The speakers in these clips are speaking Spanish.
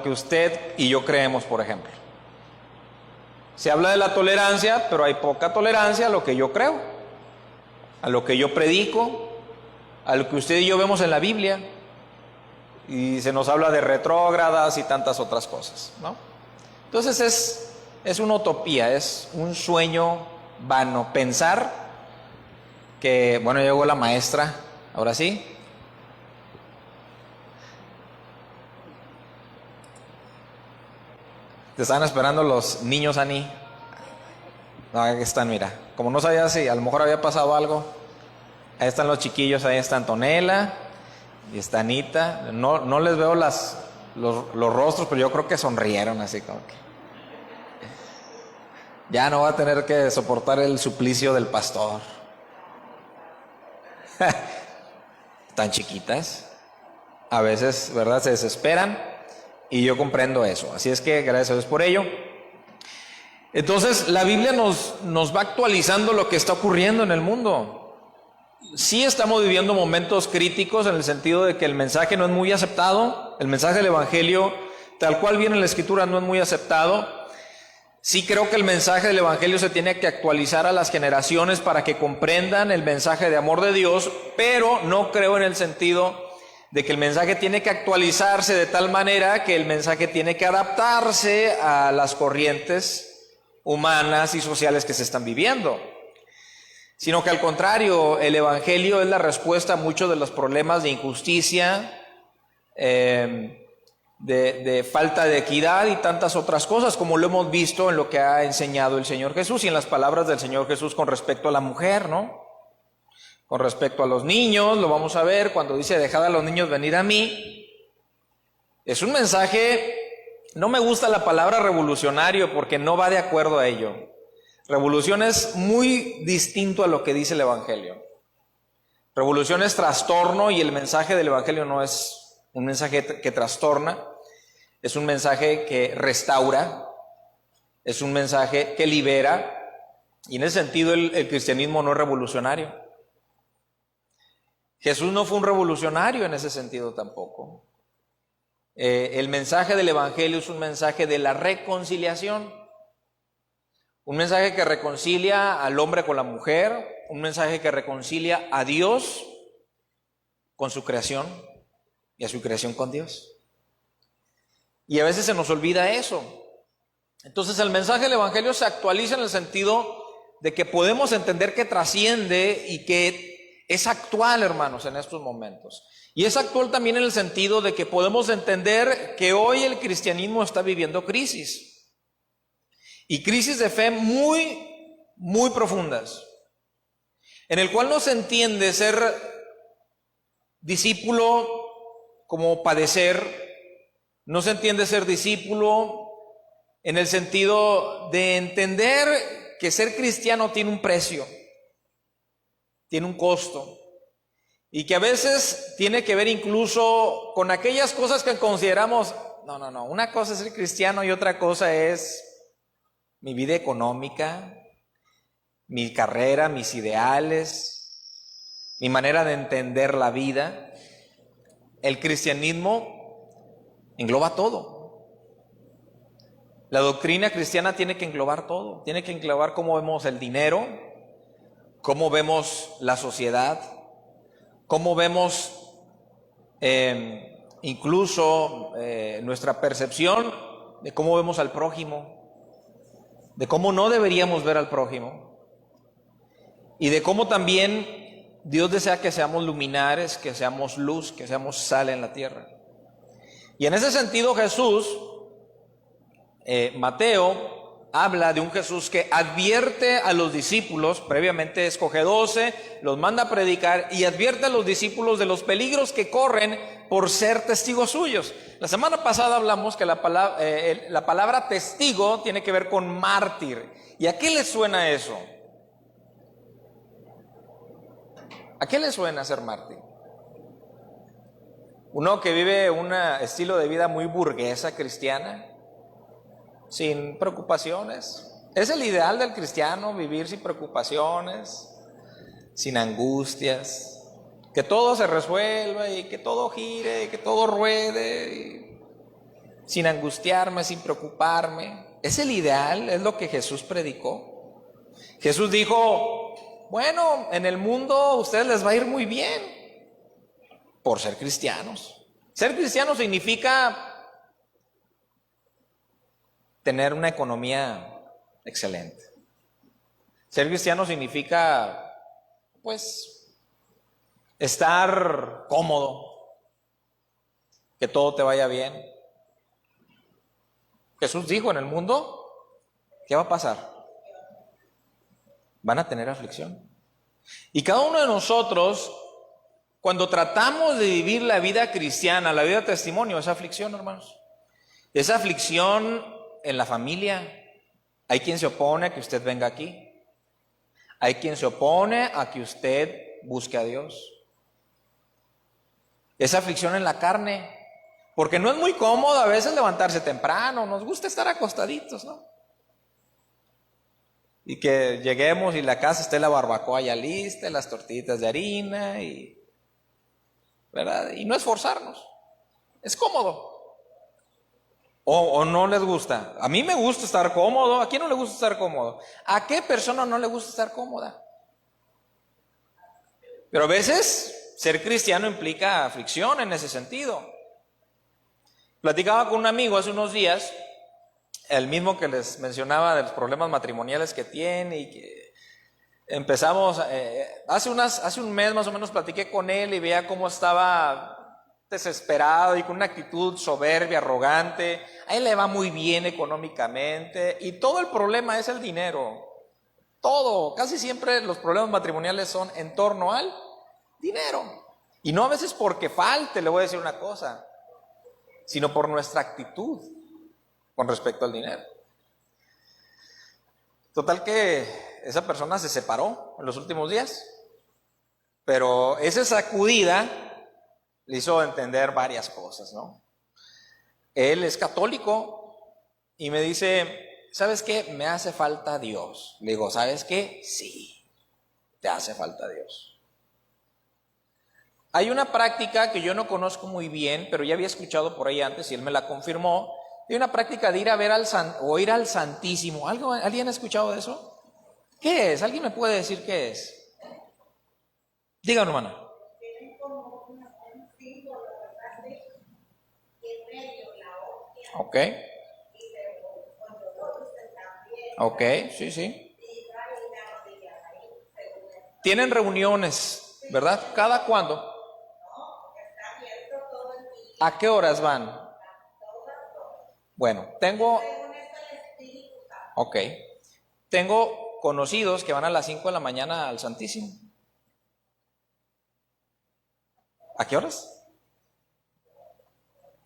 que usted y yo creemos, por ejemplo. Se habla de la tolerancia, pero hay poca tolerancia a lo que yo creo, a lo que yo predico, a lo que usted y yo vemos en la Biblia. Y se nos habla de retrógradas y tantas otras cosas, ¿no? Entonces es una utopía, es un sueño vano pensar que, bueno, llegó la maestra, ahora sí. Te estaban esperando los niños, Ani. No, aquí están, mira. Como no sabía si a lo mejor había pasado algo, ahí están los chiquillos, ahí está Antonella y está Anita. No les veo los rostros, pero yo creo que sonrieron así como que ya no va a tener que soportar el suplicio del pastor. Tan chiquitas, a veces, ¿verdad?, se desesperan, y yo comprendo eso. Así es que gracias a Dios por ello. Entonces la Biblia nos va actualizando lo que está ocurriendo en el mundo. Sí estamos viviendo momentos críticos en el sentido de que el mensaje no es muy aceptado, el mensaje del Evangelio tal cual viene en la Escritura no es muy aceptado. Sí creo que el mensaje del Evangelio se tiene que actualizar a las generaciones para que comprendan el mensaje de amor de Dios, pero no creo en el sentido de que el mensaje tiene que actualizarse de tal manera que el mensaje tiene que adaptarse a las corrientes humanas y sociales que se están viviendo, sino que al contrario, el Evangelio es la respuesta a muchos de los problemas de injusticia, de falta de equidad y tantas otras cosas, como lo hemos visto en lo que ha enseñado el Señor Jesús y en las palabras del Señor Jesús con respecto a la mujer, ¿no? Con respecto a los niños, lo vamos a ver cuando dice dejad a los niños venir a mí. Es un mensaje, no me gusta la palabra revolucionario porque no va de acuerdo a ello. Revolución es muy distinto a lo que dice el Evangelio. Revolución es trastorno y el mensaje del Evangelio no es un mensaje que trastorna, es un mensaje que restaura, es un mensaje que libera, y en ese sentido el cristianismo no es revolucionario. Jesús no fue un revolucionario en ese sentido tampoco. El mensaje del Evangelio es un mensaje de la reconciliación, un mensaje que reconcilia al hombre con la mujer, un mensaje que reconcilia a Dios con su creación y a su creación con Dios. Y a veces se nos olvida eso. Entonces el mensaje del Evangelio se actualiza en el sentido de que podemos entender que trasciende y que es actual, hermanos, en estos momentos. Y es actual también en el sentido de que podemos entender que hoy el cristianismo está viviendo crisis. Y crisis de fe muy, muy profundas. En el cual no se entiende ser discípulo como padecer. No se entiende ser discípulo en el sentido de entender que ser cristiano tiene un precio, tiene un costo, y que a veces tiene que ver incluso con aquellas cosas que consideramos, no, una cosa es ser cristiano y otra cosa es mi vida económica, mi carrera, mis ideales, mi manera de entender la vida. El cristianismo engloba todo. La doctrina cristiana tiene que englobar todo. Tiene que englobar cómo vemos el dinero, cómo vemos la sociedad, cómo vemos incluso nuestra percepción de cómo vemos al prójimo, de cómo no deberíamos ver al prójimo, y de cómo también Dios desea que seamos luminares, que seamos luz, que seamos sal en la tierra. Y en ese sentido Jesús, Mateo habla de un Jesús que advierte a los discípulos, previamente escoge 12, los manda a predicar y advierte a los discípulos de los peligros que corren por ser testigos suyos. La semana pasada hablamos que la palabra testigo tiene que ver con mártir. ¿Y a qué le suena eso? ¿A qué le suena ser mártir? Uno que vive un estilo de vida muy burguesa cristiana, sin preocupaciones. Es el ideal del cristiano, vivir sin preocupaciones, sin angustias, que todo se resuelva y que todo gire y que todo ruede. sin angustiarme, sin preocuparme. Es el ideal, es lo que Jesús predicó. Jesús dijo, bueno, en el mundo a ustedes les va a ir muy bien por ser cristianos. Ser cristiano significa tener una economía excelente. Ser cristiano significa, pues, estar cómodo, que todo te vaya bien. Jesús dijo, en el mundo, ¿qué va a pasar? Van a tener aflicción. Y cada uno de nosotros, cuando tratamos de vivir la vida cristiana, la vida de testimonio, es aflicción, hermanos. Es aflicción en la familia. Hay quien se opone a que usted venga aquí. Hay quien se opone a que usted busque a Dios. Es aflicción en la carne. Porque no es muy cómodo a veces levantarse temprano, nos gusta estar acostaditos, ¿no? Y que lleguemos y la casa esté la barbacoa ya lista, las tortillitas de harina, ¿verdad? Y no esforzarnos, es cómodo. O no les gusta. A mí me gusta estar cómodo. ¿A quién no le gusta estar cómodo? ¿A qué persona no le gusta estar cómoda? Pero a veces ser cristiano implica aflicción en ese sentido. Platicaba con un amigo hace unos días, el mismo que les mencionaba de los problemas matrimoniales que tiene y que empezamos, hace un mes más o menos platiqué con él y veía cómo estaba desesperado y con una actitud soberbia, arrogante. A él le va muy bien económicamente y todo el problema es el dinero. Todo, casi siempre los problemas matrimoniales son en torno al dinero. Y no a veces porque falte, le voy a decir una cosa, sino por nuestra actitud con respecto al dinero. Total que esa persona se separó en los últimos días, pero esa sacudida le hizo entender varias cosas, ¿no? Él es católico y me dice, ¿sabes qué? Me hace falta Dios. Le digo, ¿sabes qué? Sí, te hace falta Dios. Hay una práctica que yo no conozco muy bien, pero ya había escuchado por ahí antes y él me la confirmó. Hay una práctica de ir a ver o ir al Santísimo. ¿Alguien ha escuchado de eso? ¿Qué es? ¿Alguien me puede decir qué es? Dígame, hermana. Ok. Ok, sí, sí. Tienen reuniones, ¿verdad? ¿Cada cuándo? ¿A qué horas van? Bueno, tengo conocidos que van a las 5 de la mañana al Santísimo. ¿A qué horas?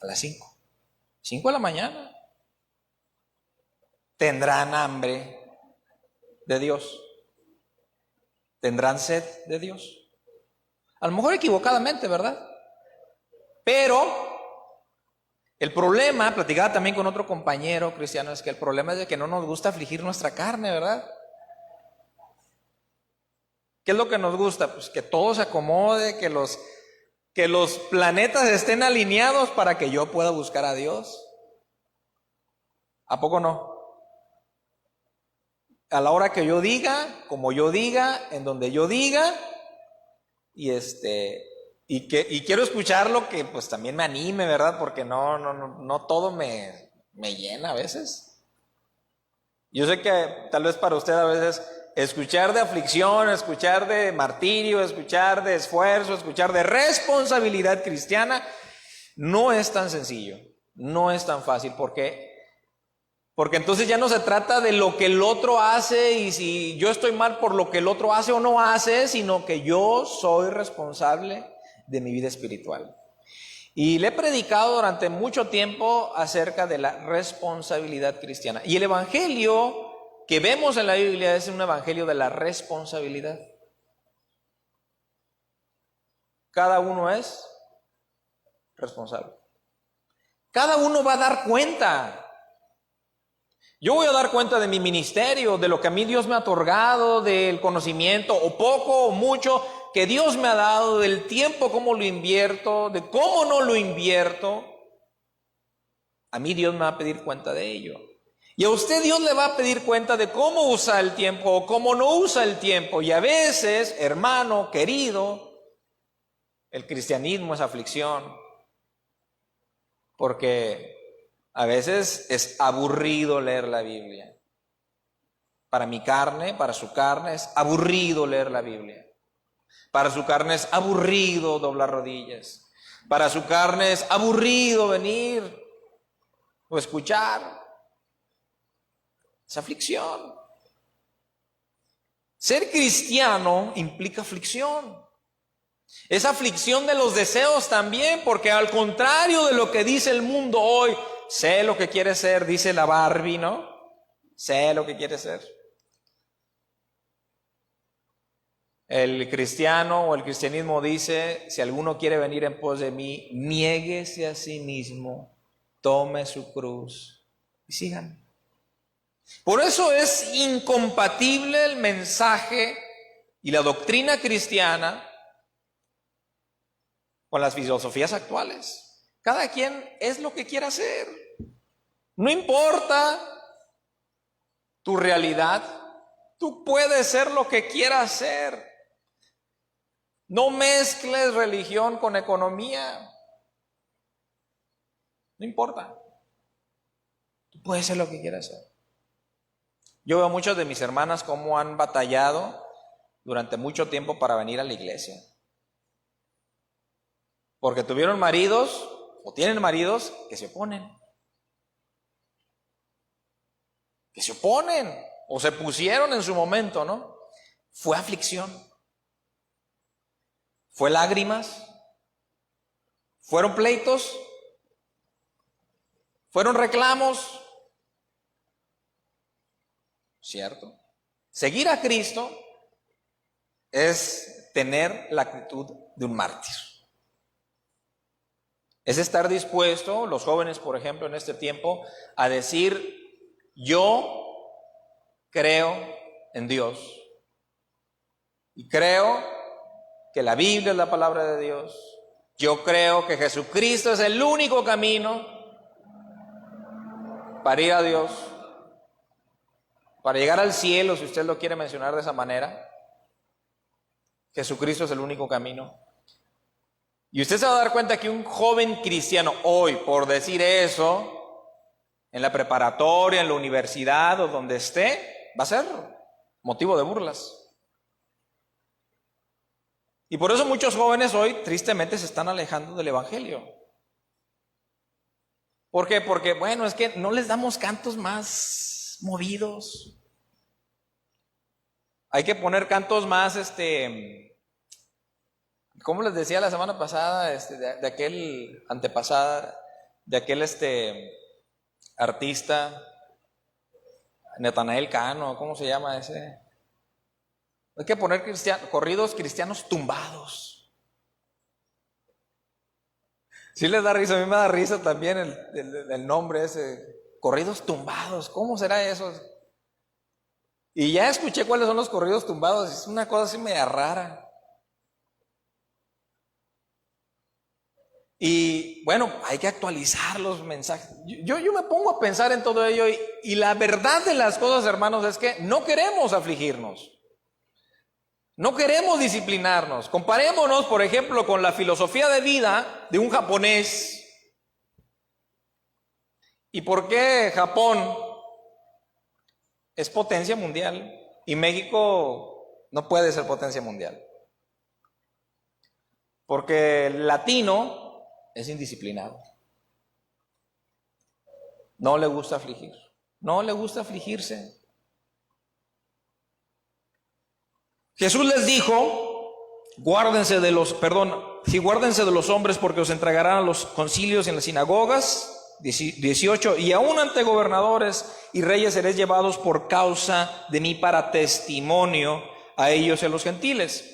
A las 5. 5 de la mañana. ¿Tendrán hambre de Dios? ¿Tendrán sed de Dios? A lo mejor equivocadamente, ¿verdad? Pero el problema, platicaba también con otro compañero cristiano, es que el problema es de que no nos gusta afligir nuestra carne, ¿verdad? ¿Qué es lo que nos gusta? Pues que todo se acomode, que los planetas estén alineados para que yo pueda buscar a Dios. ¿A poco no? A la hora que yo diga, como yo diga, en donde yo diga, y quiero escuchar lo que pues también me anime, ¿verdad? Porque no todo me llena a veces. Yo sé que tal vez para usted a veces escuchar de aflicción, escuchar de martirio, escuchar de esfuerzo, escuchar de responsabilidad cristiana, no es tan sencillo, no es tan fácil, porque entonces ya no se trata de lo que el otro hace y si yo estoy mal por lo que el otro hace o no hace, sino que yo soy responsable de mi vida espiritual. Y le he predicado durante mucho tiempo acerca de la responsabilidad cristiana. Y el evangelio que vemos en la Biblia es un evangelio de la responsabilidad. Cada uno es responsable. Cada uno va a dar cuenta. Yo voy a dar cuenta de mi ministerio, de lo que a mí Dios me ha otorgado, del conocimiento, o poco o mucho, que Dios me ha dado, del tiempo, cómo lo invierto, de cómo no lo invierto. a mí Dios me va a pedir cuenta de ello. Y a usted Dios le va a pedir cuenta de cómo usa el tiempo o cómo no usa el tiempo. Y a veces, hermano, querido, el cristianismo es aflicción. Porque a veces es aburrido leer la Biblia. Para mi carne, para su carne, es aburrido leer la Biblia. Para su carne es aburrido doblar rodillas. Para su carne es aburrido venir o escuchar. Es aflicción. Ser cristiano implica aflicción. Es aflicción de los deseos también, porque al contrario de lo que dice el mundo hoy, sé lo que quiere ser, dice la Barbie, ¿no? Sé lo que quiere ser. El cristiano o el cristianismo dice, si alguno quiere venir en pos de mí, niéguese a sí mismo, tome su cruz y síganme. Por eso es incompatible el mensaje y la doctrina cristiana con las filosofías actuales. Cada quien es lo que quiera hacer. No importa tu realidad, tú puedes ser lo que quieras ser. No mezcles religión con economía. No importa. Tú puedes ser lo que quieras ser. Yo veo muchas de mis hermanas cómo han batallado durante mucho tiempo para venir a la iglesia. Porque tuvieron maridos o tienen maridos que se oponen. Que se oponen o se pusieron en su momento, ¿no? Fue aflicción. Fue lágrimas. Fueron pleitos. Fueron reclamos. ¿Cierto? Seguir a Cristo es tener la actitud de un mártir. Es estar dispuesto, los jóvenes, por ejemplo, en este tiempo, a decir, yo creo en Dios. Y creo que la Biblia es la palabra de Dios. Yo creo que Jesucristo es el único camino para ir a Dios. Para llegar al cielo, si usted lo quiere mencionar de esa manera, Jesucristo es el único camino. Y usted se va a dar cuenta que un joven cristiano hoy, por decir eso, en la preparatoria, en la universidad o donde esté, va a ser motivo de burlas. Y por eso muchos jóvenes hoy tristemente se están alejando del evangelio. ¿Por qué? Porque, bueno, es que no les damos cantos más movidos. Hay que poner cantos más, como les decía la semana pasada, de aquel antepasada, de aquel artista, Natanael Cano, ¿cómo se llama ese? Hay que poner corridos cristianos tumbados. Sí les da risa, a mí me da risa también el nombre ese, corridos tumbados, ¿cómo será eso? Y ya escuché cuáles son los corridos tumbados, es una cosa así media rara. Y bueno, hay que actualizar los mensajes. Yo me pongo a pensar en todo ello y la verdad de las cosas, hermanos, es que no queremos afligirnos. No queremos disciplinarnos. Comparémonos, por ejemplo, con la filosofía de vida de un japonés. ¿Y por qué Japón es potencia mundial y México no puede ser potencia mundial? Porque el latino es indisciplinado. No le gusta afligir. No le gusta afligirse. Jesús les dijo, guárdense de los hombres porque os entregarán a los concilios en las sinagogas. 18, y aún ante gobernadores y reyes seréis llevados por causa de mí para testimonio a ellos y a los gentiles.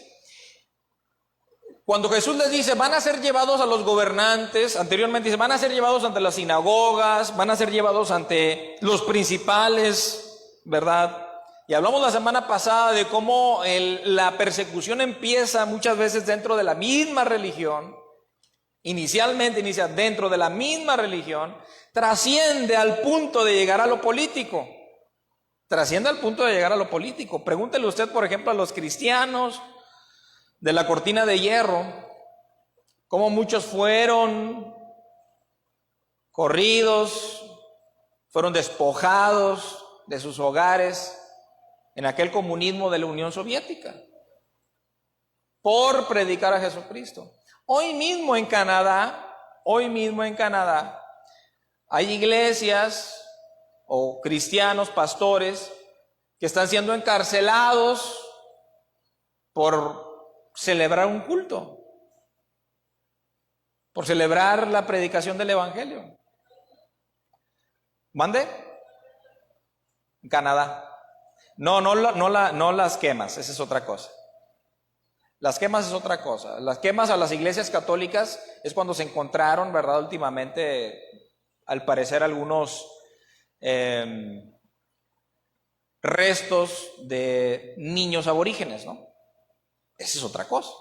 Cuando Jesús les dice, van a ser llevados a los gobernantes, anteriormente dice, van a ser llevados ante las sinagogas, van a ser llevados ante los principales, ¿verdad? Y hablamos la semana pasada de cómo la persecución empieza muchas veces dentro de la misma religión. inicialmente inicia dentro de la misma religión, trasciende al punto de llegar a lo político. Trasciende al punto de llegar a lo político. Pregúntele usted, por ejemplo, a los cristianos de la cortina de hierro, cómo muchos fueron corridos, fueron despojados de sus hogares en aquel comunismo de la Unión Soviética por predicar a Jesucristo. Hoy mismo en Canadá, hay iglesias o cristianos, pastores, que están siendo encarcelados por celebrar un culto, por celebrar la predicación del evangelio. ¿Mande? En Canadá. No las quemas, esa es otra cosa. Las quemas es otra cosa. Las quemas a las iglesias católicas es cuando se encontraron, ¿verdad? Últimamente, al parecer, algunos restos de niños aborígenes, ¿no? Esa es otra cosa.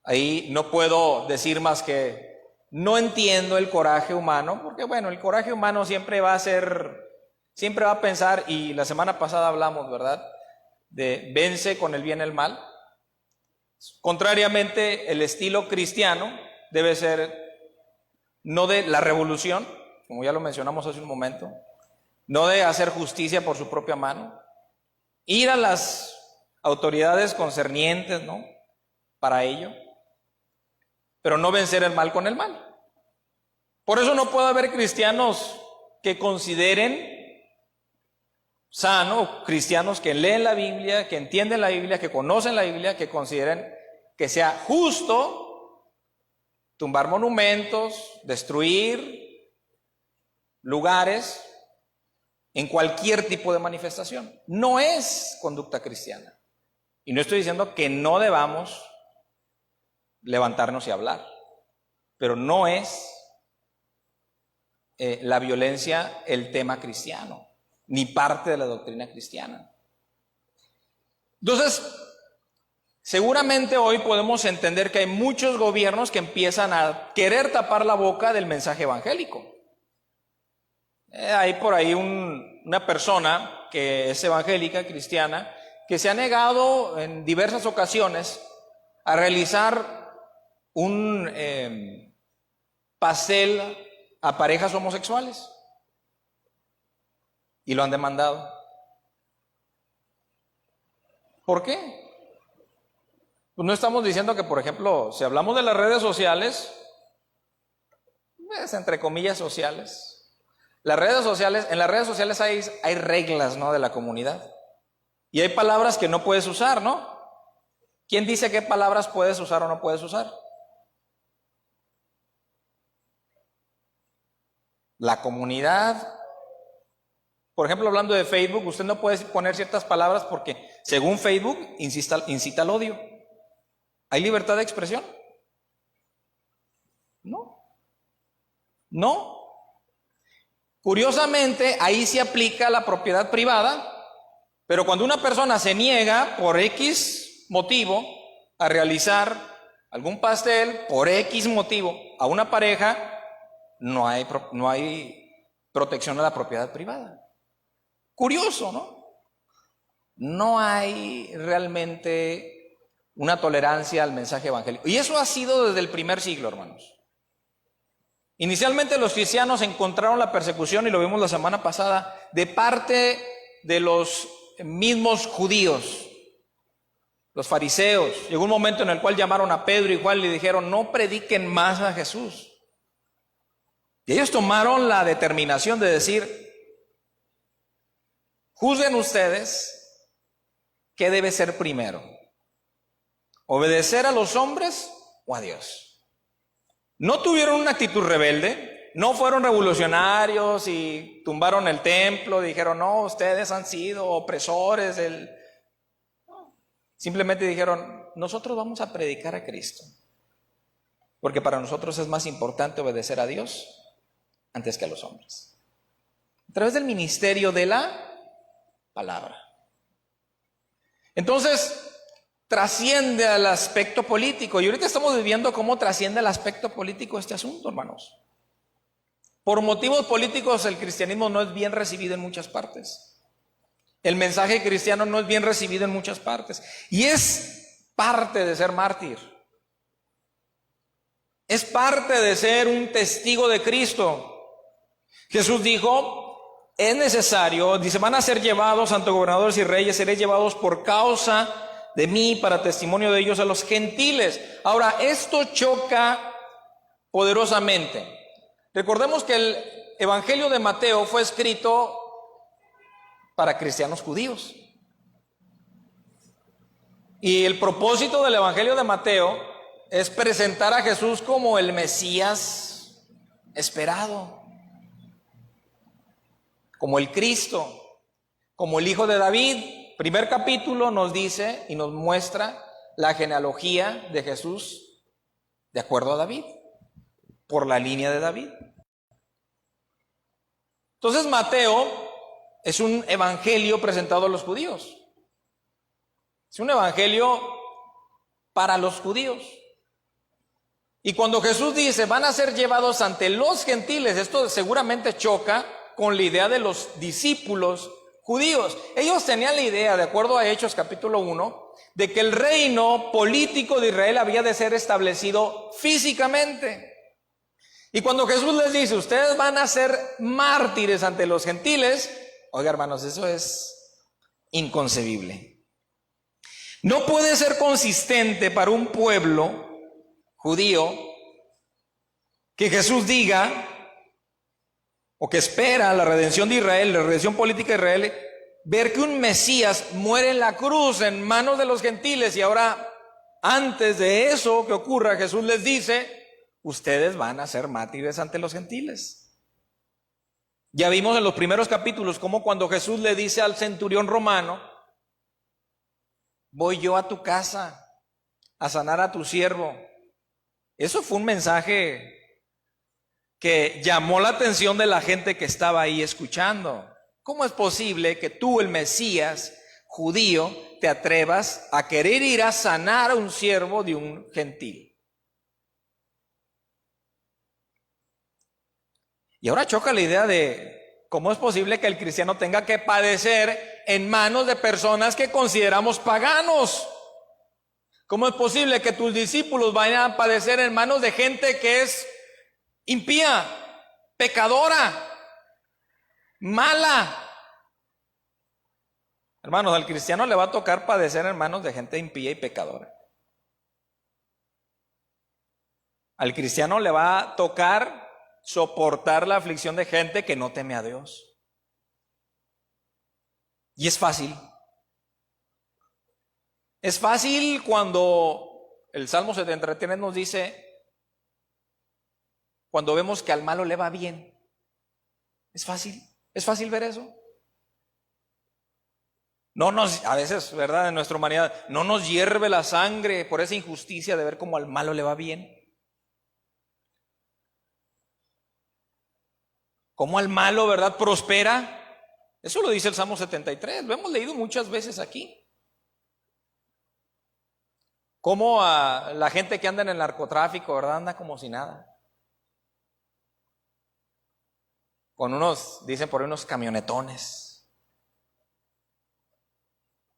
Ahí no puedo decir más que no entiendo el coraje humano, porque bueno, el coraje humano siempre va a pensar, y la semana pasada hablamos, ¿verdad? De vence con el bien el mal. Contrariamente, el estilo cristiano debe ser no de la revolución, como ya lo mencionamos hace un momento, no de hacer justicia por su propia mano, ir a las autoridades concernientes, ¿no? Para ello, pero no vencer el mal con el mal. Por eso no puede haber cristianos que consideren sano, cristianos que leen la Biblia, que entienden la Biblia, que conocen la Biblia, que consideren que sea justo tumbar monumentos, destruir lugares en cualquier tipo de manifestación. No es conducta cristiana. Y no estoy diciendo que no debamos levantarnos y hablar, pero no es la violencia el tema cristiano, ni parte de la doctrina cristiana. Entonces, seguramente hoy podemos entender que hay muchos gobiernos que empiezan a querer tapar la boca del mensaje evangélico. Hay por ahí una persona que es evangélica, cristiana, que se ha negado en diversas ocasiones a realizar un pastel a parejas homosexuales y lo han demandado. ¿Por qué? Pues no estamos diciendo que, por ejemplo, si hablamos de las redes sociales, entre comillas sociales, en las redes sociales hay reglas, ¿no? De la comunidad. Y hay palabras que no puedes usar, ¿no? ¿Quién dice qué palabras puedes usar o no puedes usar? La comunidad. Por ejemplo, hablando de Facebook, usted no puede poner ciertas palabras porque, según Facebook, incita al odio. ¿Hay libertad de expresión? No. Curiosamente, ahí se aplica la propiedad privada, pero cuando una persona se niega por X motivo a realizar algún pastel, por X motivo, a una pareja, no hay protección a la propiedad privada. Curioso, ¿no? No hay realmente una tolerancia al mensaje evangélico. Y eso ha sido desde el primer siglo, hermanos. Inicialmente los cristianos encontraron la persecución, y lo vimos la semana pasada, de parte de los mismos judíos, los fariseos. Llegó un momento en el cual llamaron a Pedro y Juan y le dijeron: no prediquen más a Jesús. Y ellos tomaron la determinación de decir: juzguen ustedes qué debe ser primero, obedecer a los hombres o a Dios. No tuvieron una actitud rebelde, no fueron revolucionarios y tumbaron el templo, dijeron: no, ustedes han sido opresores No. Simplemente dijeron: nosotros vamos a predicar a Cristo, porque para nosotros es más importante obedecer a Dios antes que a los hombres, a través del ministerio de la palabra. Entonces, trasciende al aspecto político. Y ahorita estamos viviendo cómo trasciende al aspecto político este asunto, hermanos. Por motivos políticos el cristianismo no es bien recibido en muchas partes. El mensaje cristiano no es bien recibido en muchas partes. Y es parte de ser mártir. Es parte de ser un testigo de Cristo. Jesús dijo, es necesario, dice, van a ser llevados ante gobernadores y reyes, seréis llevados por causa de mí para testimonio de ellos a los gentiles. Ahora, esto choca poderosamente. Recordemos que el Evangelio de Mateo fue escrito para cristianos judíos. Y el propósito del Evangelio de Mateo es presentar a Jesús como el Mesías esperado, como el Cristo, como el Hijo de David. Primer capítulo nos dice y nos muestra la genealogía de Jesús de acuerdo a David, por la línea de David. Entonces Mateo es un evangelio presentado a los judíos. Es un evangelio para los judíos. Y cuando Jesús dice, van a ser llevados ante los gentiles, esto seguramente choca con la idea de los discípulos judíos. Ellos tenían la idea, de acuerdo a Hechos capítulo 1, de que el reino político de Israel había de ser establecido físicamente. Y cuando Jesús les dice, ustedes van a ser mártires ante los gentiles, oiga hermanos, eso es inconcebible. No puede ser consistente para un pueblo judío que Jesús diga, o que espera la redención de Israel, la redención política de Israel, ver que un Mesías muere en la cruz en manos de los gentiles, y ahora antes de eso que ocurra, Jesús les dice, ustedes van a ser mártires ante los gentiles. Ya vimos en los primeros capítulos cómo cuando Jesús le dice al centurión romano, voy yo a tu casa a sanar a tu siervo. Eso fue un mensaje que llamó la atención de la gente que estaba ahí escuchando. ¿Cómo es posible que tú, el Mesías judío, te atrevas a querer ir a sanar a un siervo de un gentil? Y ahora choca la idea de cómo es posible que el cristiano tenga que padecer en manos de personas que consideramos paganos. ¿Cómo es posible que tus discípulos vayan a padecer en manos de gente que es impía, pecadora, mala? Hermanos, al cristiano le va a tocar padecer en manos de gente impía y pecadora. Al cristiano le va a tocar soportar la aflicción de gente que no teme a Dios. Y es fácil. Es fácil cuando el Salmo 73 nos dice, cuando vemos que al malo le va bien. Es fácil ver eso. A veces, ¿verdad? En nuestra humanidad, no nos hierve la sangre por esa injusticia de ver cómo al malo le va bien. Cómo al malo, ¿verdad?, prospera. Eso lo dice el Salmo 73, lo hemos leído muchas veces aquí. Cómo a la gente que anda en el narcotráfico, ¿verdad?, anda como si nada. Con dicen por ahí, unos camionetones.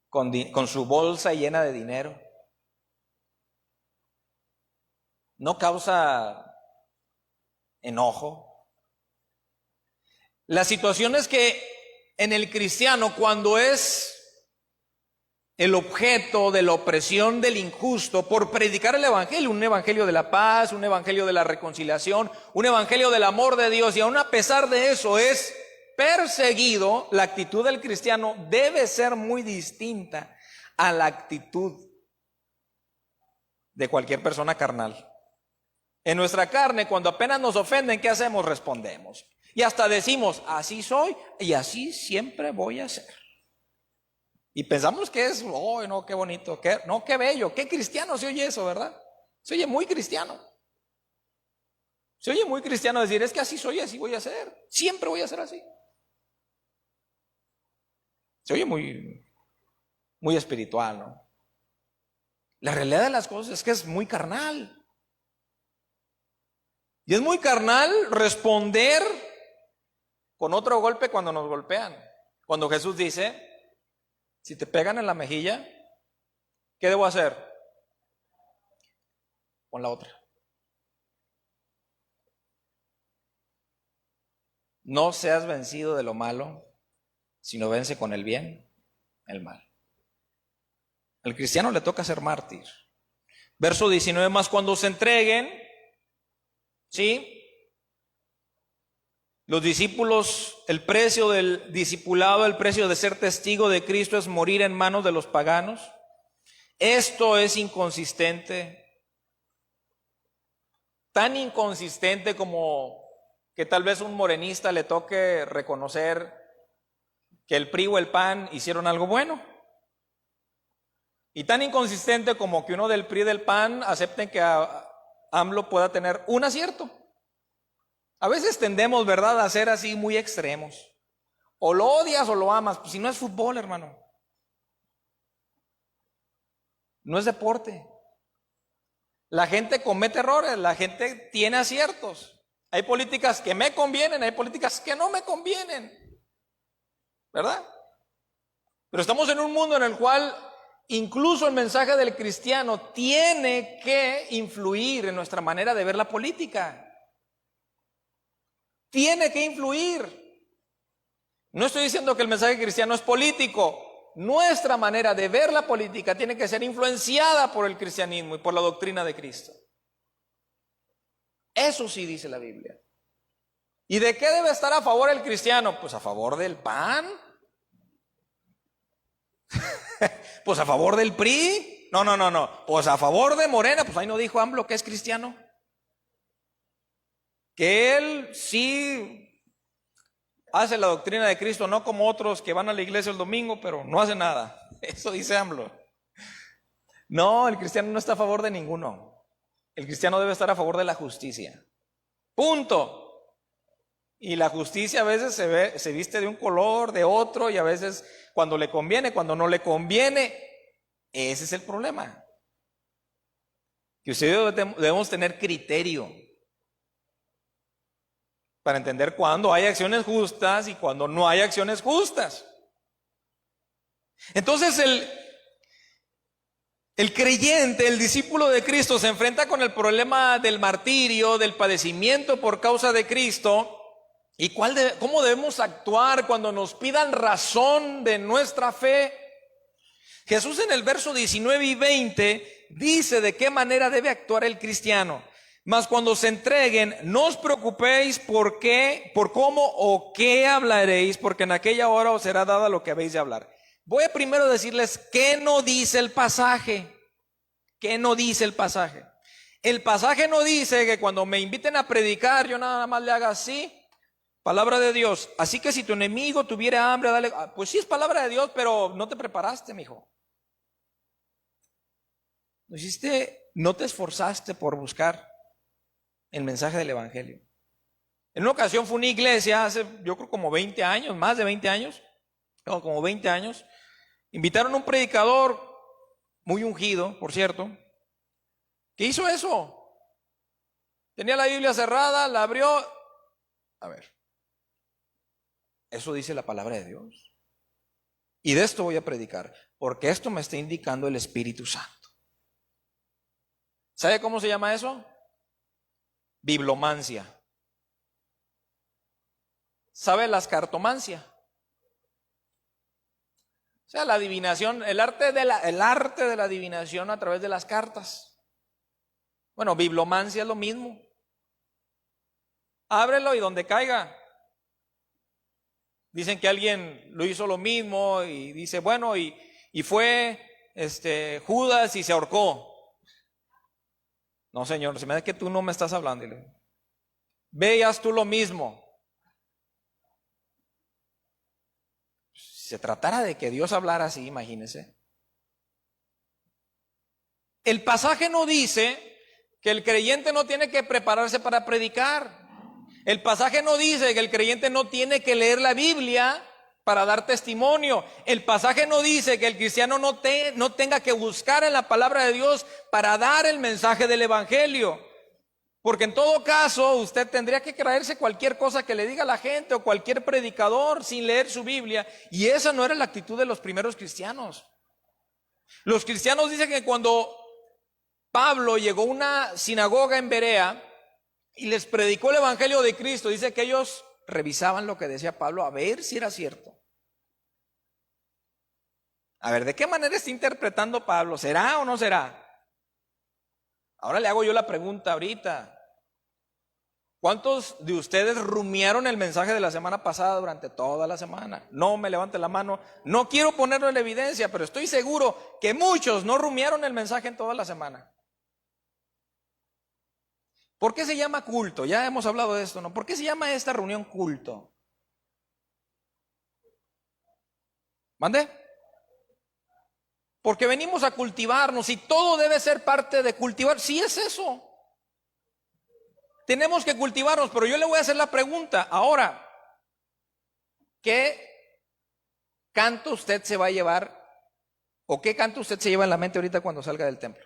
Con su bolsa llena de dinero. No causa enojo. La situación es que en el cristiano, cuando es el objeto de la opresión del injusto, por predicar el evangelio, un evangelio de la paz, un evangelio de la reconciliación, un evangelio del amor de Dios, y aún a pesar de eso es perseguido, la actitud del cristiano debe ser muy distinta a la actitud de cualquier persona carnal. En nuestra carne, cuando apenas nos ofenden, ¿qué hacemos? Respondemos. Y hasta decimos, así soy y así siempre voy a ser. Y pensamos que es, oh, no, qué bonito, qué bello, qué cristiano se oye eso, ¿verdad? Se oye muy cristiano. Se oye muy cristiano decir, es que así soy, así voy a ser. Siempre voy a ser así. Se oye muy, muy espiritual, ¿no? La realidad de las cosas es que es muy carnal. Y es muy carnal responder con otro golpe cuando nos golpean. Cuando Jesús dice, si te pegan en la mejilla, ¿qué debo hacer? Con la otra. No seas vencido de lo malo, sino vence con el bien el mal. Al cristiano le toca ser mártir. Verso 19 más, cuando se entreguen, ¿sí? Los discípulos, el precio del discipulado, el precio de ser testigo de Cristo es morir en manos de los paganos. Esto es inconsistente. Tan inconsistente como que tal vez a un morenista le toque reconocer que el PRI o el PAN hicieron algo bueno. Y tan inconsistente como que uno del PRI y del PAN acepten que AMLO pueda tener un acierto. A veces tendemos, ¿verdad?, a ser así muy extremos. O lo odias o lo amas. Pues si no es fútbol, hermano. No es deporte. La gente comete errores, la gente tiene aciertos. Hay políticas que me convienen, hay políticas que no me convienen, ¿verdad? Pero estamos en un mundo en el cual incluso el mensaje del cristiano tiene que influir en nuestra manera de ver la política. Tiene que influir. No estoy diciendo que el mensaje cristiano es político. Nuestra manera de ver la política tiene que ser influenciada por el cristianismo y por la doctrina de Cristo. Eso sí dice la Biblia. ¿Y de qué debe estar a favor el cristiano? Pues a favor del PAN. Pues a favor del PRI. No. Pues a favor de Morena. Pues ahí no dijo AMLO que es cristiano. Que él sí hace la doctrina de Cristo, no como otros que van a la iglesia el domingo, pero no hace nada. Eso dice AMLO. No, el cristiano no está a favor de ninguno. El cristiano debe estar a favor de la justicia. Punto. Y la justicia a veces se viste de un color, de otro, y a veces cuando le conviene, cuando no le conviene. Ese es el problema. Que ustedes debemos tener criterio para entender cuándo hay acciones justas y cuándo no hay acciones justas. Entonces el creyente, el discípulo de Cristo, se enfrenta con el problema del martirio, del padecimiento por causa de Cristo. ¿Y cómo debemos actuar cuando nos pidan razón de nuestra fe? Jesús en el verso 19 y 20 dice de qué manera debe actuar el cristiano. Mas cuando se entreguen, no os preocupéis por cómo o qué hablaréis, porque en aquella hora os será dada lo que habéis de hablar. Voy a primero decirles qué no dice el pasaje. ¿Qué no dice el pasaje? El pasaje no dice que cuando me inviten a predicar, yo nada más le haga así. Palabra de Dios. Así que si tu enemigo tuviera hambre, dale. Pues sí es palabra de Dios, pero no te preparaste, mijo. No te esforzaste por buscar el mensaje del evangelio. En una ocasión fue una iglesia hace, yo creo como 20 años, más de 20 años, no, como 20 años, invitaron a un predicador muy ungido, por cierto, que hizo eso. Tenía la Biblia cerrada, la abrió. A ver, eso dice la palabra de Dios. Y de esto voy a predicar, porque esto me está indicando el Espíritu Santo. ¿Sabe cómo se llama eso? Biblomancia. ¿Sabe las cartomancia? O sea, la adivinación, el arte de la adivinación a través de las cartas. Bueno, biblomancia es lo mismo. Ábrelo y donde caiga. Dicen que alguien lo hizo lo mismo y dice, bueno, y fue Judas y se ahorcó. No, señor, se me da que tú no me estás hablando. Veas tú lo mismo. Si se tratara de que Dios hablara así, imagínese. El pasaje no dice que el creyente no tiene que prepararse para predicar. El pasaje no dice que el creyente no tiene que leer la Biblia para dar testimonio. El pasaje no dice que el cristiano no tenga que buscar en la palabra de Dios para dar el mensaje del evangelio. Porque en todo caso usted tendría que creerse cualquier cosa que le diga la gente o cualquier predicador sin leer su Biblia. Y esa no era la actitud de los primeros cristianos. Los cristianos dicen que cuando Pablo llegó a una sinagoga en Berea y les predicó el evangelio de Cristo, dice que ellos revisaban lo que decía Pablo a ver si era cierto. A ver, ¿de qué manera está interpretando Pablo? ¿Será o no será? Ahora le hago yo la pregunta ahorita. ¿Cuántos de ustedes rumiaron el mensaje de la semana pasada durante toda la semana? No me levante la mano. No quiero ponerlo en evidencia, pero estoy seguro que muchos no rumiaron el mensaje en toda la semana. ¿Por qué se llama culto? Ya hemos hablado de esto, ¿no? ¿Por qué se llama esta reunión culto? ¿Mande? Porque venimos a cultivarnos y todo debe ser parte de cultivar. Sí es eso. Tenemos que cultivarnos, pero yo le voy a hacer la pregunta ahora. ¿Qué canto usted se va a llevar o qué canto usted se lleva en la mente ahorita cuando salga del templo?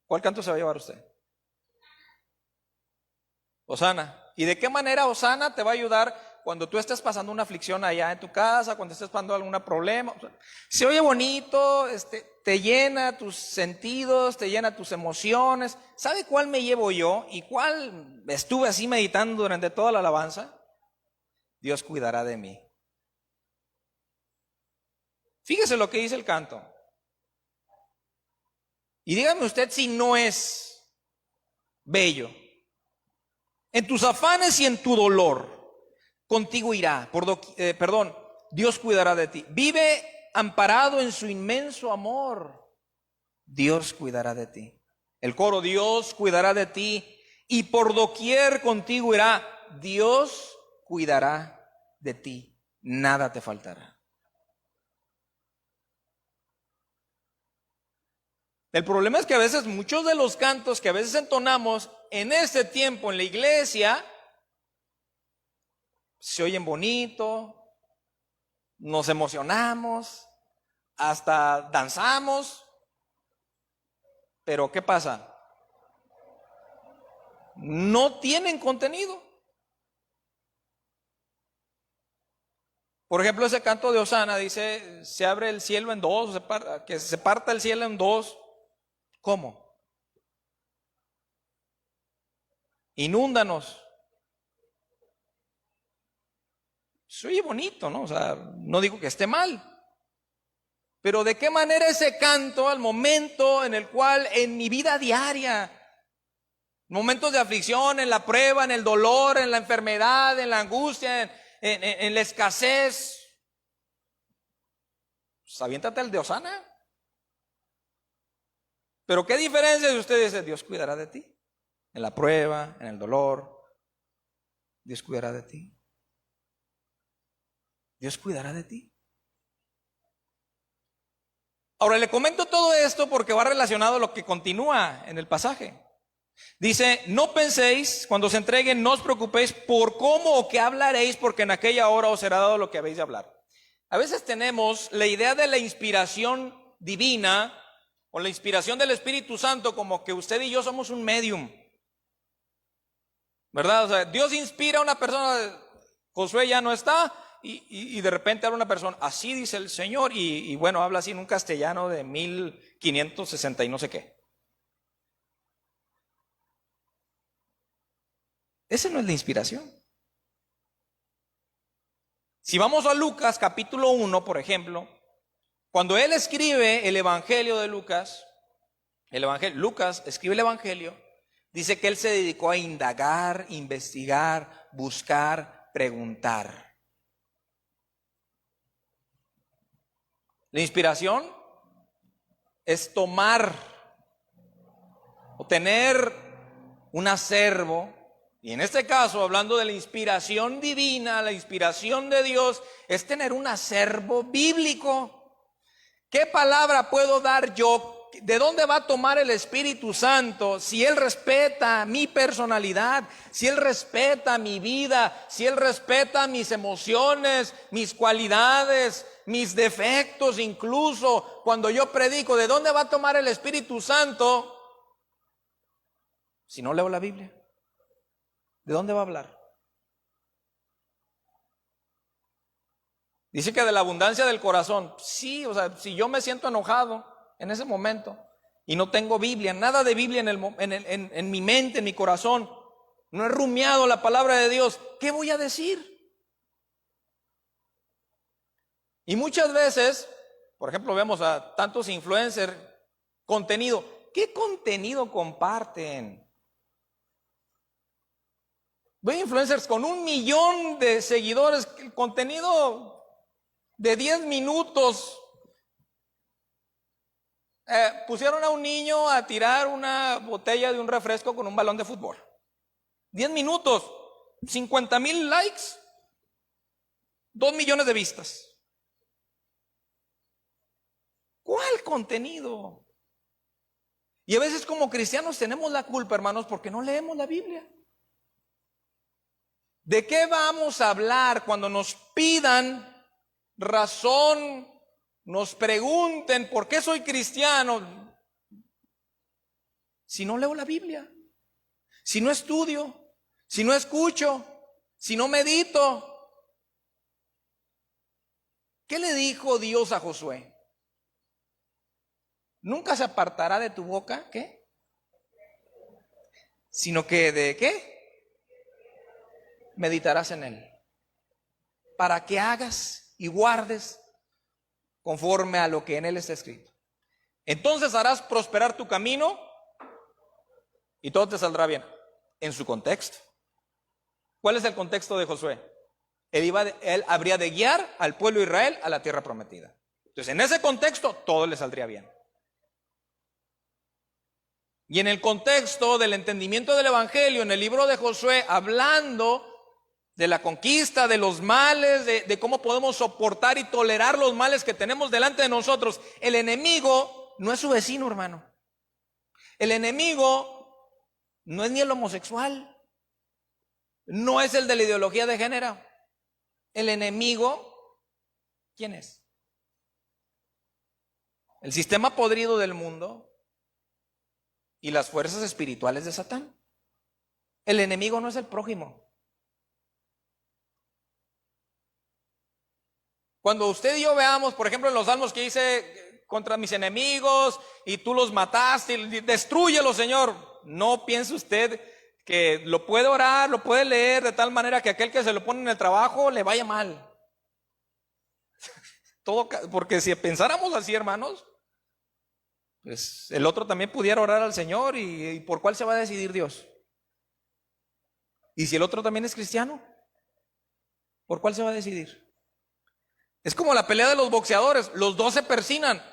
¿Cuál canto se va a llevar usted? Hosana. ¿Y de qué manera Hosana te va a ayudar cuando tú estés pasando una aflicción allá en tu casa, cuando estés pasando algún problema? Se oye bonito, te llena tus sentidos, te llena tus emociones. ¿Sabe cuál me llevo yo y cuál estuve así meditando durante toda la alabanza? Dios cuidará de mí. Fíjese lo que dice el canto. Y dígame usted si no es bello. En tus afanes y en tu dolor, contigo irá. Dios cuidará de ti. Vive amparado en su inmenso amor. Dios cuidará de ti. El coro, Dios cuidará de ti. Y por doquier contigo irá. Dios cuidará de ti. Nada te faltará. El problema es que a veces muchos de los cantos que a veces entonamos en este tiempo en la iglesia se oyen bonito, nos emocionamos, hasta danzamos, pero ¿qué pasa? No tienen contenido. Por ejemplo, ese canto de Hosana dice, se abre el cielo en dos, que se parta el cielo en dos. ¿Cómo? Inúndanos. Se oye bonito, ¿no? O sea, no digo que esté mal. Pero ¿de qué manera ese canto al momento en el cual en mi vida diaria, momentos de aflicción, en la prueba, en el dolor, en la enfermedad, en la angustia, en la escasez, pues aviéntate el de Hosana? Pero ¿qué diferencia si usted dice, Dios cuidará de ti? En la prueba, en el dolor, Dios cuidará de ti. Dios cuidará de ti. Ahora le comento todo esto porque va relacionado a lo que continúa en el pasaje. Dice, no penséis, cuando se entreguen, no os preocupéis por cómo o qué hablaréis, porque en aquella hora os será dado lo que habéis de hablar. A veces tenemos la idea de la inspiración divina o la inspiración del Espíritu Santo como que usted y yo somos un medium, ¿verdad? O sea, Dios inspira a una persona, Josué ya no está, y de repente habla una persona, así dice el Señor, y bueno, habla así en un castellano de 1560 y no sé qué. Esa no es la inspiración. Si vamos a Lucas capítulo 1, por ejemplo, cuando él escribe el Evangelio de Lucas, Lucas escribe el Evangelio, dice que él se dedicó a indagar, investigar, buscar, preguntar. La inspiración es tomar o tener un acervo, y en este caso, hablando de la inspiración divina, la inspiración de Dios, es tener un acervo bíblico. ¿Qué palabra puedo dar yo ¿de dónde va a tomar el Espíritu Santo si Él respeta mi personalidad, si Él respeta mi vida, si Él respeta mis emociones, mis cualidades, mis defectos? Incluso cuando yo predico, ¿de dónde va a tomar el Espíritu Santo si no leo la Biblia? ¿De dónde va a hablar? Dice que de la abundancia del corazón. Sí, o sea, si yo me siento enojado en ese momento y no tengo Biblia, nada de Biblia en mi mente, en mi corazón, no he rumiado la palabra de Dios, ¿qué voy a decir? Y muchas veces, por ejemplo, vemos a tantos influencers, contenido. ¿Qué contenido comparten? Veo influencers con 1 millón de seguidores, el contenido de 10 minutos. Pusieron a un niño a tirar una botella de un refresco con un balón de fútbol. 10 minutos, 50,000 likes, 2 millones de vistas. ¿Cuál contenido? Y a veces como cristianos tenemos la culpa, hermanos, porque no leemos la Biblia. ¿De qué vamos a hablar cuando nos pidan razón, nos pregunten por qué soy cristiano, si no leo la Biblia, si no estudio, si no escucho, si no medito? ¿Qué le dijo Dios a Josué? Nunca se apartará de tu boca, ¿qué? Sino que ¿de qué? Meditarás en él, para que hagas y guardes conforme a lo que en él está escrito. Entonces harás prosperar tu camino y todo te saldrá bien. En su contexto. ¿Cuál es el contexto de Josué? Él habría de guiar al pueblo de Israel a la tierra prometida. Entonces, en ese contexto, todo le saldría bien. Y en el contexto del entendimiento del Evangelio, en el libro de Josué, hablando de la conquista, de los males, de cómo podemos soportar y tolerar los males que tenemos delante de nosotros. El enemigo no es su vecino, hermano. El enemigo no es ni el homosexual, no es el de la ideología de género. El enemigo, ¿quién es? El sistema podrido del mundo y las fuerzas espirituales de Satán. El enemigo no es el prójimo. Cuando usted y yo veamos, por ejemplo, en los salmos que dice contra mis enemigos y tú los mataste, destrúyelos, Señor. No piense usted que lo puede orar, lo puede leer de tal manera que aquel que se lo pone en el trabajo le vaya mal. Todo, porque si pensáramos así, hermanos, pues el otro también pudiera orar al Señor y ¿por cuál se va a decidir Dios? Y si el otro también es cristiano, ¿por cuál se va a decidir? Es como la pelea de los boxeadores, los dos se persignan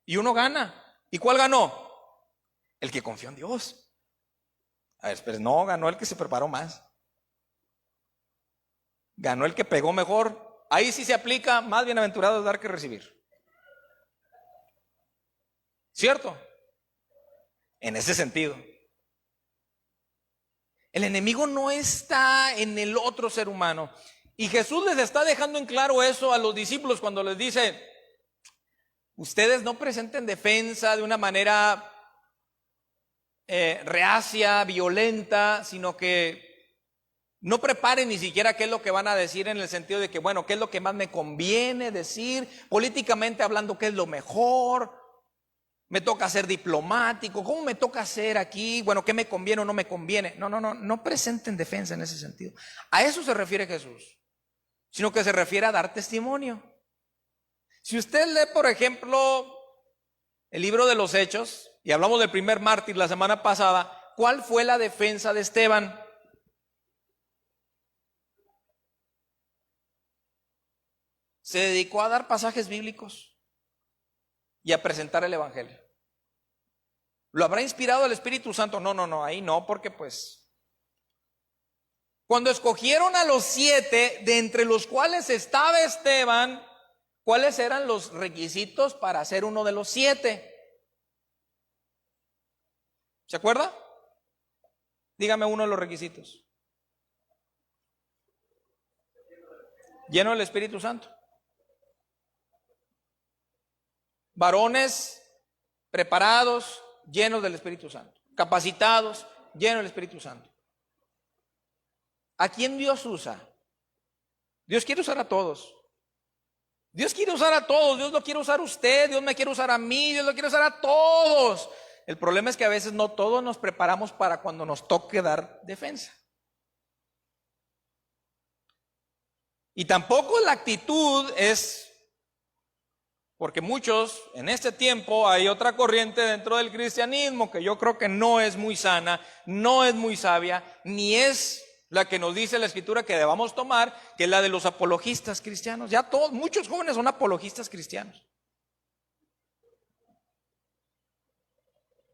y uno gana. ¿Y cuál ganó? El que confió en Dios. A ver, pero no, ganó el que se preparó más. Ganó el que pegó mejor. Ahí sí se aplica, más bienaventurado es dar que recibir. ¿Cierto? En ese sentido. El enemigo no está en el otro ser humano. Y Jesús les está dejando en claro eso a los discípulos cuando les dice: ustedes no presenten defensa de una manera reacia, violenta, sino que no preparen ni siquiera qué es lo que van a decir, en el sentido de que, bueno, qué es lo que más me conviene decir, políticamente hablando, qué es lo mejor, me toca ser diplomático, cómo me toca ser aquí, bueno, qué me conviene o no me conviene. No presenten defensa en ese sentido. A eso se refiere Jesús, sino que se refiere a dar testimonio. Si usted lee, por ejemplo, el libro de los Hechos, y hablamos del primer mártir la semana pasada, ¿cuál fue la defensa de Esteban? Se dedicó a dar pasajes bíblicos y a presentar el Evangelio. ¿Lo habrá inspirado el Espíritu Santo? No, ahí no, porque pues cuando escogieron a los 7, de entre los cuales estaba Esteban, ¿cuáles eran los requisitos para ser uno de los 7? ¿Se acuerda? Dígame uno de los requisitos. Lleno del Espíritu Santo. Varones preparados, llenos del Espíritu Santo. Capacitados, llenos del Espíritu Santo. ¿A quién Dios usa? Dios quiere usar a todos. Dios quiere usar a todos. Dios lo quiere usar a usted. Dios me quiere usar a mí. Dios lo quiere usar a todos. El problema es que a veces no todos nos preparamos para cuando nos toque dar defensa. Y tampoco la actitud es, porque muchos en este tiempo hay otra corriente dentro del cristianismo que yo creo que no es muy sana, no es muy sabia, ni es la que nos dice la Escritura que debamos tomar, que es la de los apologistas cristianos. Ya todos, muchos jóvenes son apologistas cristianos.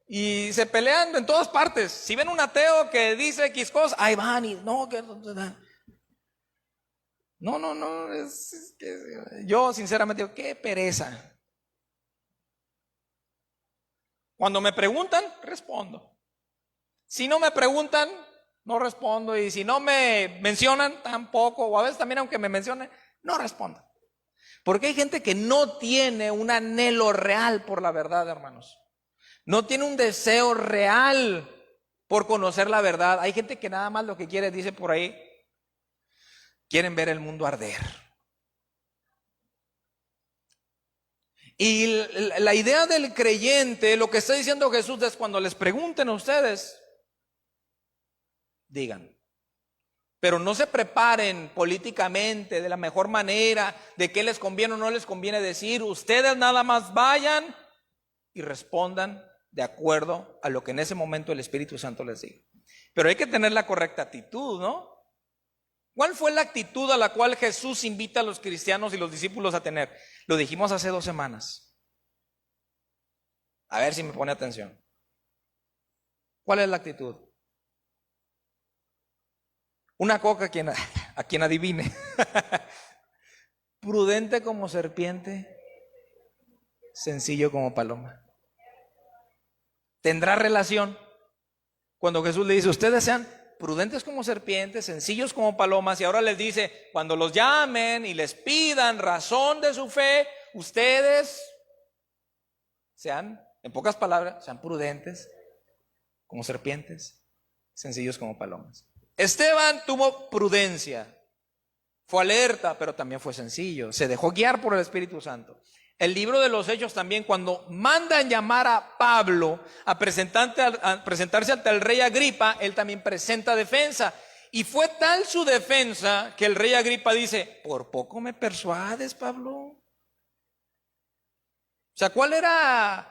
Y se pelean en todas partes. Si ven un ateo que dice X cosas, ahí van y no, que no, es que yo sinceramente digo, qué pereza. Cuando me preguntan, respondo. Si no me preguntan, no respondo. Y si no me mencionan, tampoco. O a veces también aunque me mencionen, no respondo. Porque hay gente que no tiene un anhelo real por la verdad, hermanos. No tiene un deseo real por conocer la verdad. Hay gente que nada más lo que quiere, dice por ahí, quieren ver el mundo arder. Y la idea del creyente, lo que está diciendo Jesús es cuando les pregunten a ustedes, digan. Pero no se preparen políticamente de la mejor manera, de qué les conviene o no les conviene decir. Ustedes nada más vayan y respondan de acuerdo a lo que en ese momento el Espíritu Santo les diga. Pero hay que tener la correcta actitud, ¿no? ¿Cuál fue la actitud a la cual Jesús invita a los cristianos y los discípulos a tener? Lo dijimos hace 2 semanas. A ver si me pone atención. ¿Cuál es la actitud? Una coca a quien adivine. Prudente como serpiente, sencillo como paloma. ¿Tendrá relación? Cuando Jesús le dice, ustedes sean prudentes como serpientes, sencillos como palomas, y ahora les dice, cuando los llamen y les pidan razón de su fe, ustedes sean, en pocas palabras, sean prudentes como serpientes, sencillos como palomas. Esteban tuvo prudencia, fue alerta, pero también fue sencillo, se dejó guiar por el Espíritu Santo. El libro de los Hechos también, cuando mandan llamar a Pablo a presentarse ante el rey Agripa, él también presenta defensa. Y fue tal su defensa que el rey Agripa dice, ¿por poco me persuades, Pablo? O sea, ¿cuál era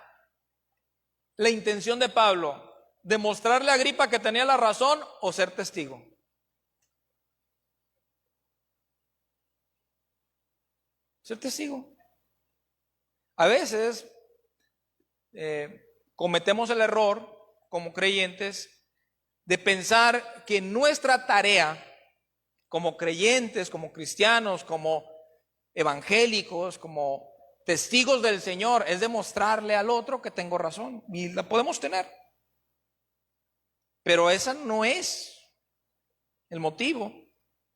la intención de Pablo? ¿Demostrarle a Agripa que tenía la razón o ser testigo? Ser testigo. A veces cometemos el error como creyentes de pensar que nuestra tarea como creyentes, como cristianos, como evangélicos, como testigos del Señor es demostrarle al otro que tengo razón, y la podemos tener. Pero ese no es el motivo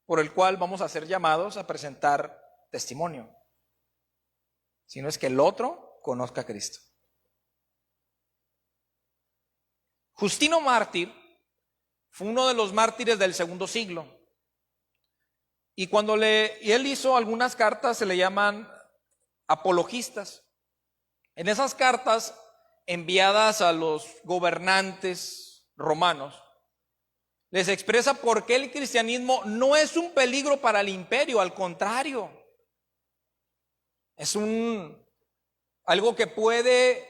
por el cual vamos a ser llamados a presentar testimonio, sino es que el otro conozca a Cristo. Justino Mártir fue uno de los mártires del segundo siglo. Y él hizo algunas cartas, se le llaman apologistas. En esas cartas enviadas a los gobernantes romanos, les expresa por qué el cristianismo no es un peligro para el imperio, al contrario. Es algo que puede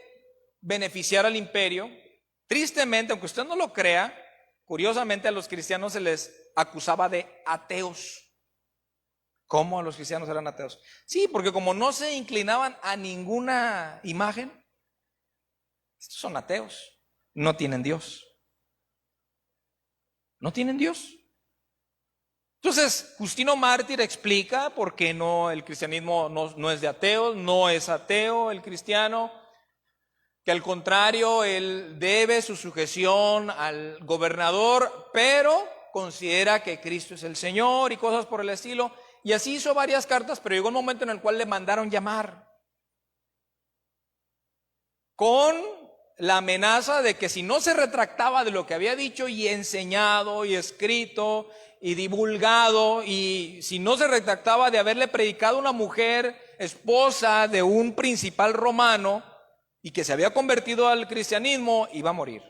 beneficiar al imperio. Tristemente, aunque usted no lo crea, curiosamente a los cristianos se les acusaba de ateos. ¿Cómo los cristianos eran ateos? Sí, porque como no se inclinaban a ninguna imagen, estos son ateos, no tienen Dios. No tienen Dios. Entonces, Justino Mártir explica por qué el cristianismo no es de ateos, no es ateo el cristiano, que al contrario, él debe su sujeción al gobernador, pero considera que Cristo es el Señor y cosas por el estilo. Y así hizo varias cartas, pero llegó un momento en el cual le mandaron llamar con la amenaza de que si no se retractaba de lo que había dicho y enseñado y escrito y divulgado, y si no se retractaba de haberle predicado a una mujer esposa de un principal romano y que se había convertido al cristianismo, iba a morir.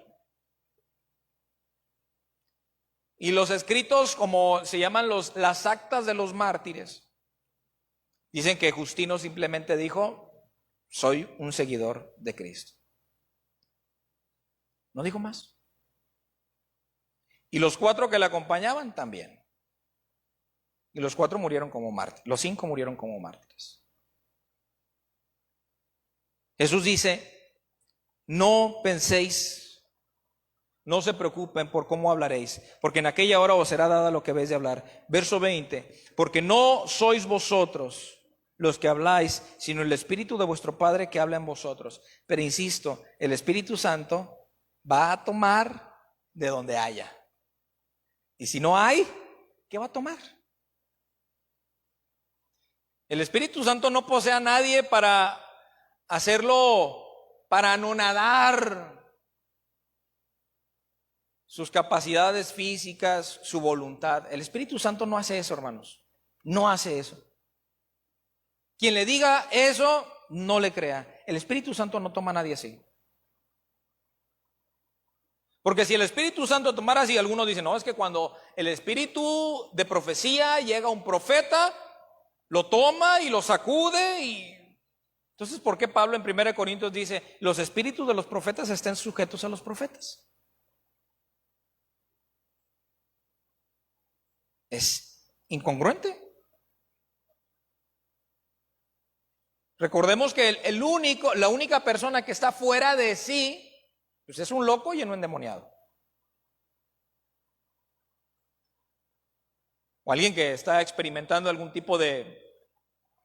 Y los escritos, como se llaman las actas de los mártires, dicen que Justino simplemente dijo: soy un seguidor de Cristo. No dijo más. Y los 4 que le acompañaban también. Y los 4 murieron como mártires. Los 5 murieron como mártires. Jesús dice: no penséis, no se preocupen por cómo hablaréis, porque en aquella hora os será dada lo que habéis de hablar. Verso 20: porque no sois vosotros los que habláis, sino el Espíritu de vuestro Padre que habla en vosotros. Pero insisto, el Espíritu Santo va a tomar de donde haya. Y si no hay, ¿qué va a tomar? El Espíritu Santo no posee a nadie para hacerlo, para anonadar sus capacidades físicas, su voluntad. El Espíritu Santo no hace eso, hermanos. No hace eso. Quien le diga eso, no le crea. El Espíritu Santo no toma a nadie así. Porque si el Espíritu Santo tomara así, algunos dicen: no, es que cuando el espíritu de profecía llega a un profeta, lo toma y lo sacude. Y entonces, ¿por qué Pablo en 1 Corintios dice: los espíritus de los profetas estén sujetos a los profetas? Es incongruente. Recordemos que la única persona que está fuera de sí, pues es un loco y un endemoniado. O alguien que está experimentando algún tipo de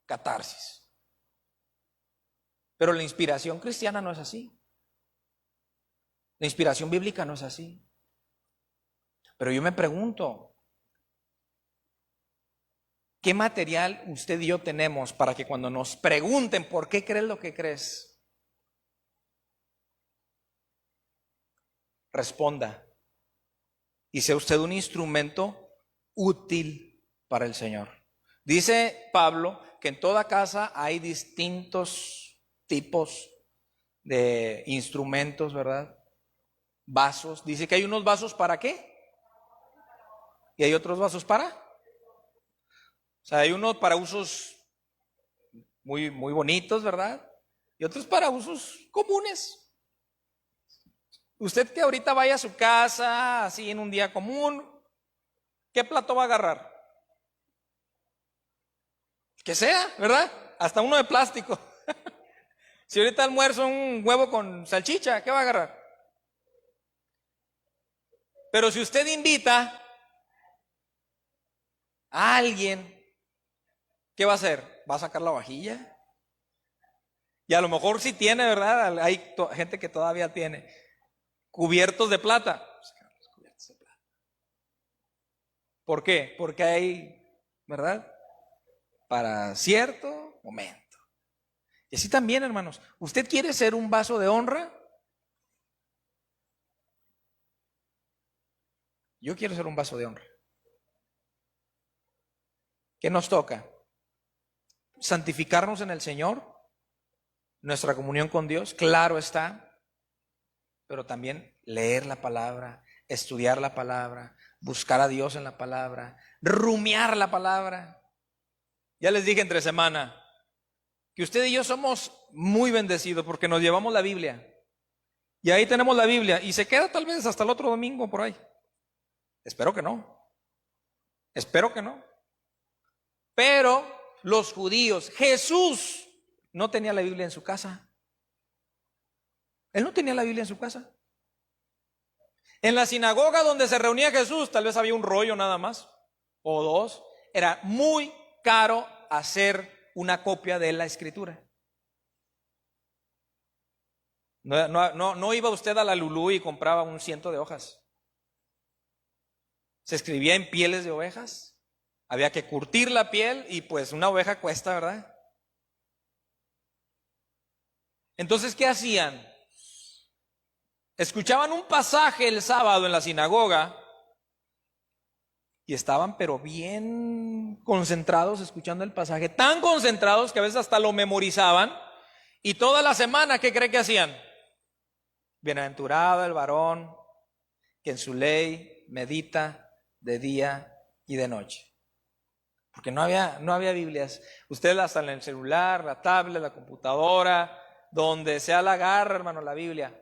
catarsis. Pero la inspiración cristiana no es así. La inspiración bíblica no es así. Pero yo me pregunto, ¿qué material usted y yo tenemos para que cuando nos pregunten por qué crees lo que crees, responda y sea usted un instrumento útil para el Señor? Dice Pablo que en toda casa hay distintos tipos de instrumentos, ¿verdad? Vasos. Dice que hay unos vasos para qué y hay otros vasos para. O sea, hay unos para usos muy, muy bonitos, ¿verdad? Y otros para usos comunes. Usted que ahorita vaya a su casa, así en un día común, ¿qué plato va a agarrar? Que sea, ¿verdad? Hasta uno de plástico. Si ahorita almuerzo un huevo con salchicha, ¿qué va a agarrar? Pero si usted invita a alguien, ¿qué va a hacer? ¿Va a sacar la vajilla? Y a lo mejor sí tiene, ¿verdad? Hay gente que todavía tiene cubiertos de plata. ¿Por qué? Porque hay, ¿verdad? Para cierto momento. Y así también, hermanos, ¿usted quiere ser un vaso de honra? Yo quiero ser un vaso de honra. ¿Qué nos toca? Santificarnos en el Señor, nuestra comunión con Dios, claro está, pero también leer la palabra, estudiar la palabra, buscar a Dios en la palabra, rumiar la palabra. Ya les dije entre semana que usted y yo somos muy bendecidos porque nos llevamos la Biblia. Y ahí tenemos la Biblia y se queda tal vez hasta el otro domingo por ahí. Espero que no. Espero que no. Pero los judíos, Jesús no tenía la Biblia en su casa. Él no tenía la Biblia en su casa. En la sinagoga donde se reunía Jesús, tal vez había un rollo nada más, o 2. Era muy caro hacer una copia de la Escritura. No iba usted a la Lulú y compraba un ciento de hojas. Se escribía en pieles de ovejas. Había que curtir la piel y pues una oveja cuesta, ¿verdad? Entonces, ¿qué hacían? Escuchaban un pasaje el sábado en la sinagoga y estaban pero bien concentrados escuchando el pasaje, tan concentrados que a veces hasta lo memorizaban, y toda la semana, ¿qué cree que hacían? Bienaventurado el varón que en su ley medita de día y de noche. Porque no había Biblias. Usted hasta en el celular, la tablet, la computadora, donde sea la agarra, hermano, la Biblia.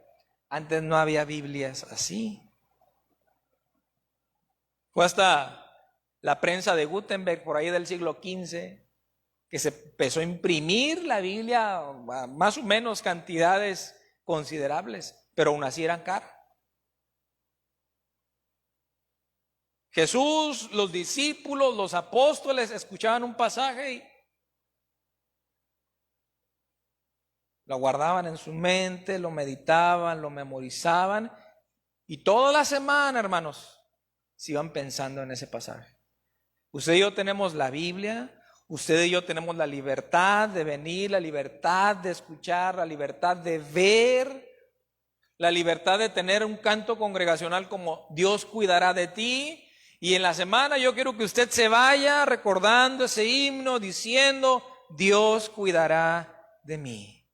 Antes no había Biblias así. Fue hasta la prensa de Gutenberg, por ahí del siglo XV, que se empezó a imprimir la Biblia a más o menos cantidades considerables, pero aún así eran caras. Jesús, los discípulos, los apóstoles escuchaban un pasaje y lo guardaban en su mente, lo meditaban, lo memorizaban, y toda la semana, hermanos, se iban pensando en ese pasaje. Usted y yo tenemos la Biblia, usted y yo tenemos la libertad de venir, la libertad de escuchar, la libertad de ver, la libertad de tener un canto congregacional como Dios cuidará de ti. Y en la semana yo quiero que usted se vaya recordando ese himno, diciendo, Dios cuidará de mí.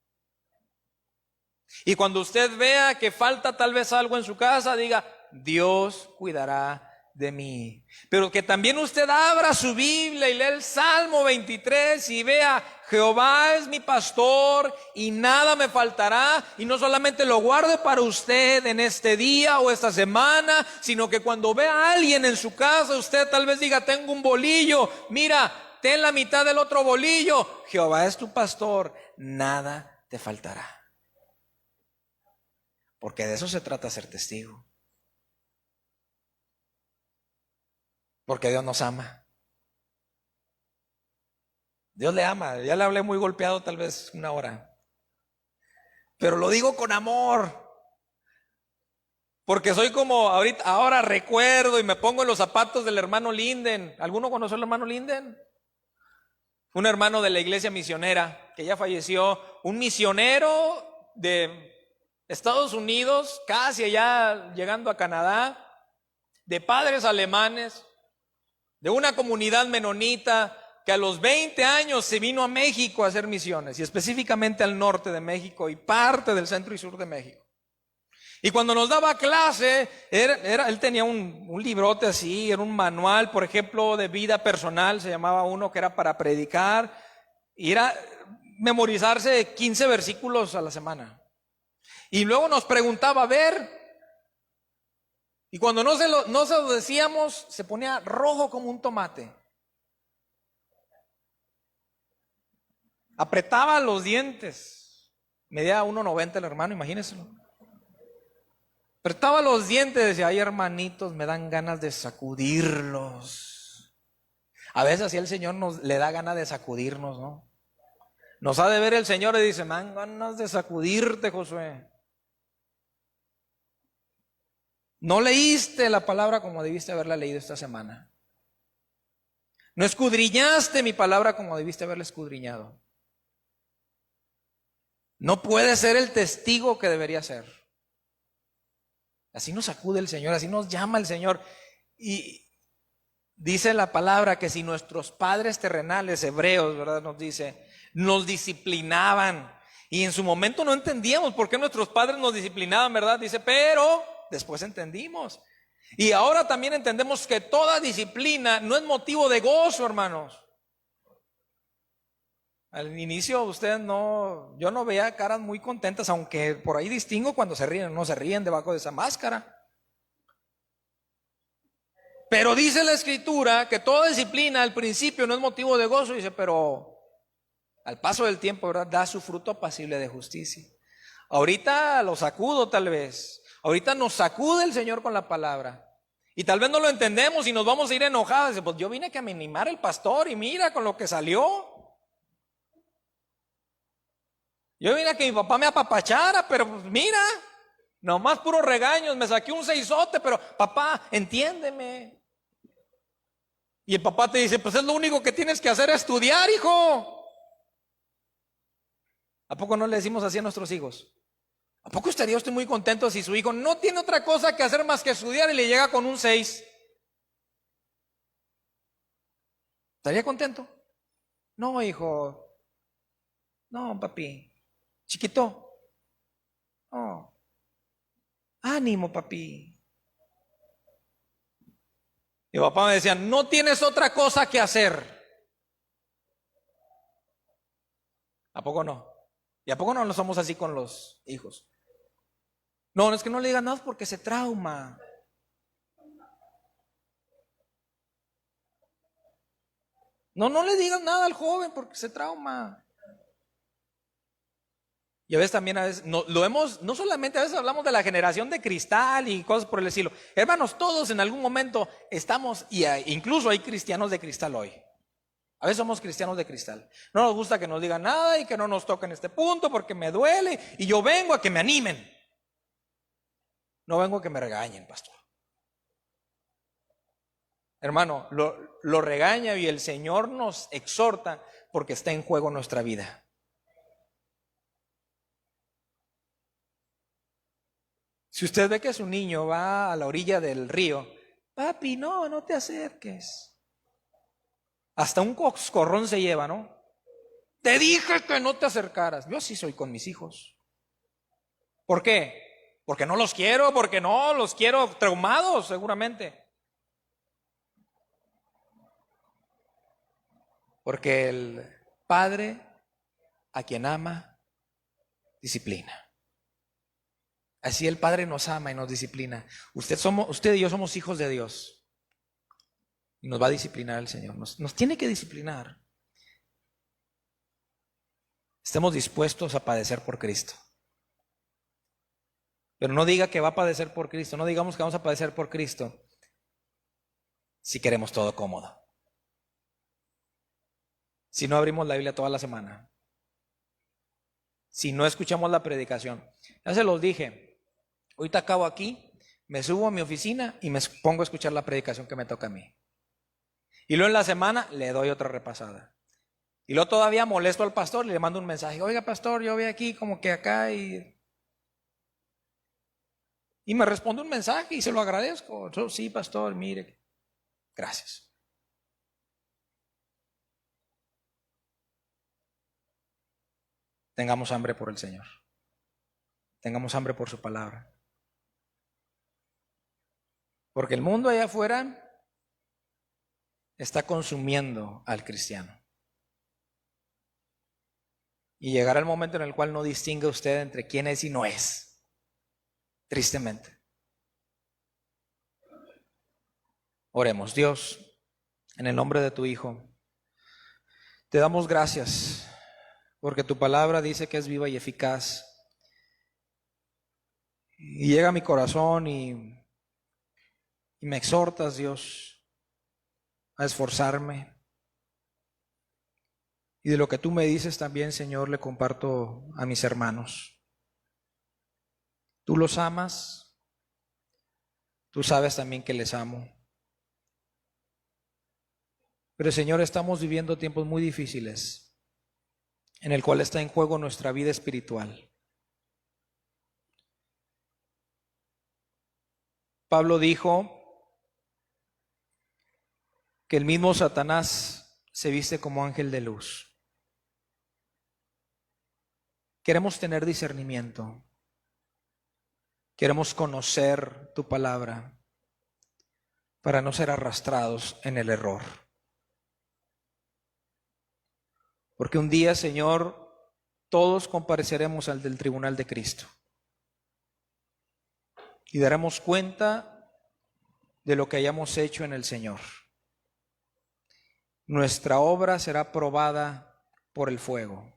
Y cuando usted vea que falta tal vez algo en su casa, diga, Dios cuidará de mí. Pero que también usted abra su Biblia y lea el Salmo 23 y vea, Jehová es mi pastor y nada me faltará, y no solamente lo guarde para usted en este día o esta semana, sino que cuando vea a alguien en su casa, usted tal vez diga, tengo un bolillo, mira, ten la mitad del otro bolillo, Jehová es tu pastor, nada te faltará. Porque de eso se trata ser testigo. Porque Dios nos ama. Dios le ama. Ya le hablé muy golpeado tal vez una hora. Pero lo digo con amor. Porque soy como ahora recuerdo y me pongo en los zapatos del hermano Linden. ¿Alguno conoce al hermano Linden? Un hermano de la iglesia misionera que ya falleció. Un misionero de Estados Unidos, casi allá llegando a Canadá, de padres alemanes, de una comunidad menonita que a los 20 años se vino a México a hacer misiones, y específicamente al norte de México y parte del centro y sur de México. Y cuando nos daba clase, él tenía un librote así, era un manual, por ejemplo, de vida personal, se llamaba uno, que era para predicar, y era memorizarse 15 versículos a la semana. Y luego nos preguntaba, a ver, y cuando no se lo decíamos, se ponía rojo como un tomate. Apretaba los dientes. Medía 1.90 el hermano, imagínense. Apretaba los dientes y decía, ay hermanitos, me dan ganas de sacudirlos. A veces así el Señor le da ganas de sacudirnos, ¿no? Nos ha de ver el Señor y dice, me dan ganas de sacudirte, Josué. No leíste la palabra como debiste haberla leído esta semana. No escudriñaste mi palabra como debiste haberla escudriñado. No puedes ser el testigo que debería ser. Así nos sacude el Señor, así nos llama el Señor. Y dice la palabra que si nuestros padres terrenales, hebreos, ¿verdad? Nos dice, nos disciplinaban. Y en su momento no entendíamos por qué nuestros padres nos disciplinaban, ¿verdad? Dice, pero después entendimos. Y ahora también entendemos que toda disciplina no es motivo de gozo, hermanos. Al inicio yo no veía caras muy contentas, aunque por ahí distingo cuando se ríen, no se ríen debajo de esa máscara. Pero dice la Escritura que toda disciplina al principio no es motivo de gozo, dice, pero al paso del tiempo, ¿verdad?, da su fruto apacible de justicia. Ahorita lo sacudo tal vez. Ahorita nos sacude el Señor con la palabra. Y tal vez no lo entendemos y nos vamos a ir enojados. Dice, pues yo vine a animar al pastor y mira con lo que salió. Yo mira que mi papá me apapachara, pero pues mira, nomás puros regaños, me saqué un seisote, pero papá, entiéndeme. Y el papá te dice, pues es lo único que tienes que hacer, estudiar, hijo. ¿A poco no le decimos así a nuestros hijos? ¿A poco estaría usted muy contento si su hijo no tiene otra cosa que hacer más que estudiar y le llega con un 6? ¿Estaría contento? No, hijo. No, papi. Chiquito. No. Ánimo, papi. Mi papá me decía, no tienes otra cosa que hacer. ¿A poco no? ¿Y a poco no somos así con los hijos? No, es que no le digan nada porque se trauma. No, no le digan nada al joven porque se trauma. Y a veces también, no solamente a veces hablamos de la generación de cristal y cosas por el estilo. Hermanos, todos en algún momento estamos, incluso hay cristianos de cristal hoy. A veces somos cristianos de cristal. No nos gusta que nos digan nada y que no nos toquen este punto porque me duele y yo vengo a que me animen. No vengo a que me regañen, pastor. Hermano, lo regaña y el Señor nos exhorta porque está en juego nuestra vida. Si usted ve que su niño va a la orilla del río, papi, no te acerques. Hasta un coscorrón se lleva, ¿no? Te dije que no te acercaras. Yo así soy con mis hijos. ¿Por qué? Porque no los quiero, porque no los quiero traumados, seguramente. Porque el Padre a quien ama, disciplina. Así el Padre nos ama y nos disciplina. Usted y yo somos hijos de Dios. Y nos va a disciplinar el Señor. Nos tiene que disciplinar. Estemos dispuestos a padecer por Cristo. Pero no diga que va a padecer por Cristo. No digamos que vamos a padecer por Cristo si queremos todo cómodo. Si no abrimos la Biblia toda la semana. Si no escuchamos la predicación. Ya se los dije. Ahorita acabo aquí, me subo a mi oficina y me pongo a escuchar la predicación que me toca a mí. Y luego en la semana le doy otra repasada. Y luego todavía molesto al pastor y le mando un mensaje. Oiga, pastor, yo voy aquí como que acá y me responde un mensaje y se lo agradezco. Sí, pastor, mire. Gracias. Tengamos hambre por el Señor. Tengamos hambre por su palabra. Porque el mundo allá afuera está consumiendo al cristiano. Y llegará el momento en el cual no distingue usted entre quién es y no es. Tristemente. Oremos. Dios, en el nombre de tu Hijo, te damos gracias porque tu palabra dice que es viva y eficaz. Y llega a mi corazón y me exhortas, Dios, a esforzarme. Y de lo que tú me dices también, Señor, le comparto a mis hermanos. Tú los amas, tú sabes también que les amo. Pero, Señor, estamos viviendo tiempos muy difíciles en el cual está en juego nuestra vida espiritual. Pablo dijo que el mismo Satanás se viste como ángel de luz. Queremos tener discernimiento. Queremos conocer tu palabra para no ser arrastrados en el error. Porque un día, Señor, todos compareceremos al del tribunal de Cristo y daremos cuenta de lo que hayamos hecho en el Señor. Nuestra obra será probada por el fuego.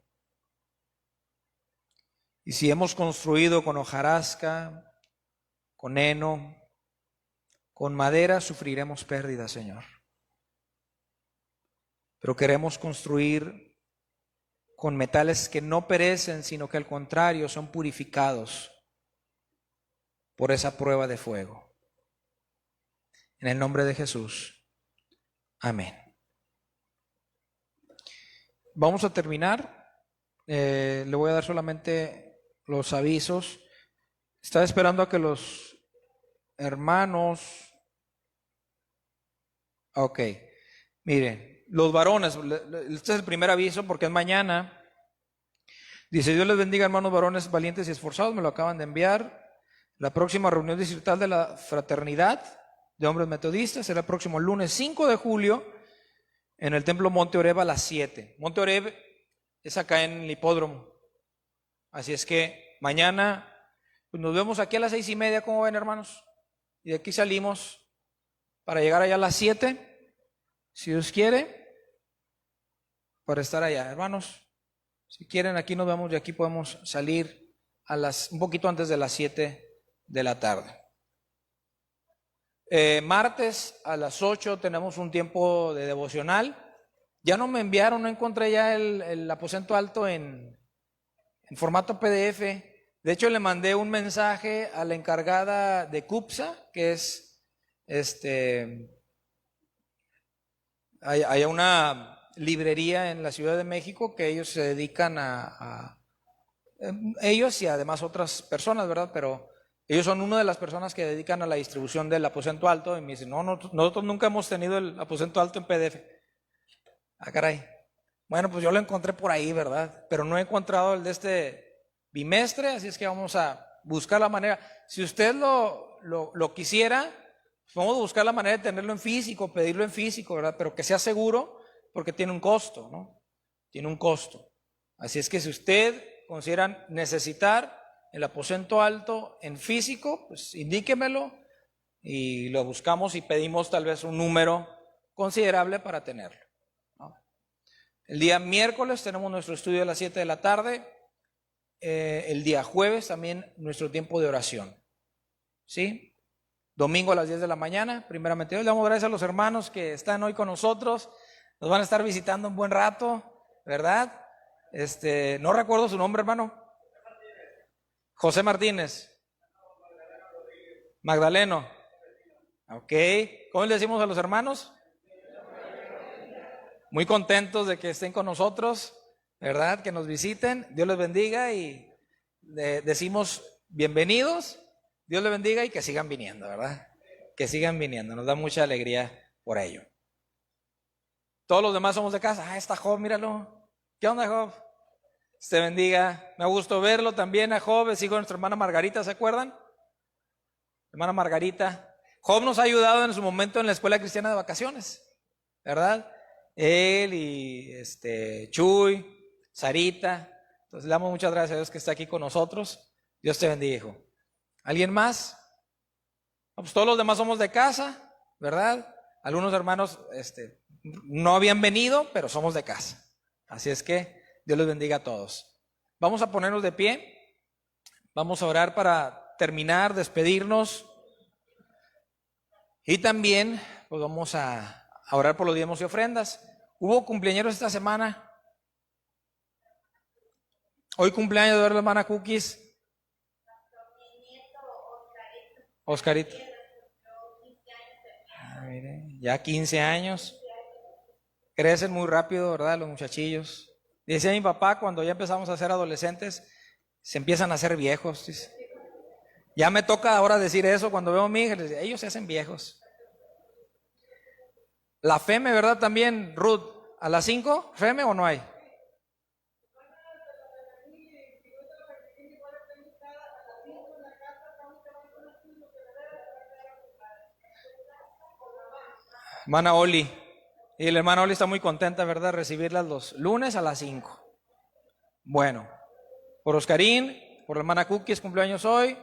Y si hemos construido con hojarasca, con heno, con madera, sufriremos pérdida, Señor. Pero queremos construir con metales que no perecen, sino que al contrario son purificados por esa prueba de fuego. En el nombre de Jesús. Amén. Vamos a terminar. Le voy a dar solamente los avisos. Estaba esperando a que los hermanos... Ok, miren, los varones, este es el primer aviso porque es mañana. Dice: Dios les bendiga, hermanos varones valientes y esforzados, me lo acaban de enviar. La próxima reunión distrital de la Fraternidad de Hombres Metodistas será el próximo lunes 5 de julio en el Templo Monte Oreb a las 7. Monte Oreb es acá en el hipódromo. Así es que mañana pues nos vemos aquí a las 6:30, ¿cómo ven, hermanos? Y de aquí salimos para llegar allá a las 7, si Dios quiere, para estar allá. Hermanos, si quieren, aquí nos vemos y aquí podemos salir un poquito antes de las 7 de la tarde. Martes a las 8 tenemos un tiempo de devocional. Ya no me enviaron, no encontré ya el aposento alto en formato PDF. De hecho, le mandé un mensaje a la encargada de CUPSA, que es hay una librería en la Ciudad de México que ellos se dedican ellos y además otras personas, ¿verdad? Pero ellos son una de las personas que dedican a la distribución del aposento alto. Y me dicen: no, nosotros nunca hemos tenido el aposento alto en PDF. Ah, caray. Bueno, pues yo lo encontré por ahí, ¿verdad? Pero no he encontrado el de este bimestre, así es que vamos a buscar la manera. Si usted lo quisiera, vamos a buscar la manera de tenerlo en físico, pedirlo en físico, ¿verdad? Pero que sea seguro, porque tiene un costo, ¿no? Tiene un costo. Así es que si usted considera necesitar el aposento alto en físico, pues indíquemelo y lo buscamos y pedimos tal vez un número considerable para tenerlo, ¿no? El día miércoles tenemos nuestro estudio a las 7 de la tarde. El día jueves también nuestro tiempo de oración, ¿sí? Domingo a las 10 de la mañana, primeramente. Hoy le damos gracias a los hermanos que están hoy con nosotros. Nos van a estar visitando un buen rato, ¿verdad? No recuerdo su nombre, hermano. José Martínez. Magdaleno. Ok. ¿Cómo le decimos a los hermanos? Muy contentos de que estén con nosotros, ¿verdad? Que nos visiten. Dios les bendiga y decimos bienvenidos. Dios les bendiga y que sigan viniendo, ¿verdad? Que sigan viniendo. Nos da mucha alegría por ello. Todos los demás somos de casa. Ah, está Job, míralo. ¿Qué onda, Job? Te bendiga. Me gusta verlo también a Job. Sigo a nuestra hermana Margarita, ¿se acuerdan? Hermana Margarita. Job nos ha ayudado en su momento en la escuela cristiana de vacaciones, ¿verdad? Él y Chuy, Sarita. Entonces le damos muchas gracias a Dios que está aquí con nosotros. Dios te bendiga, hijo. ¿Alguien más? Pues todos los demás somos de casa, ¿verdad? Algunos hermanos no habían venido, pero somos de casa. Así es que Dios les bendiga a todos. Vamos a ponernos de pie. Vamos a orar para terminar, despedirnos. Y también pues vamos a orar por los diezmos y ofrendas. Hubo cumpleaños esta semana. Hoy cumpleaños de la hermana Cookies. Oscarito. Mire, ya 15 años. Crecen muy rápido, ¿verdad? Los muchachillos. Decía mi papá, cuando ya empezamos a ser adolescentes, se empiezan a hacer viejos. Dice. Ya me toca ahora decir eso cuando veo a mi hija, les digo, ellos se hacen viejos. La FEME, ¿verdad? También, Ruth, ¿a las 5? ¿FEME o no hay? Hermana Oli. Y la hermana Oli está muy contenta, ¿verdad? Recibirlas los lunes a las 5. Bueno, por Oscarín, por la hermana Cookies, cumpleaños hoy.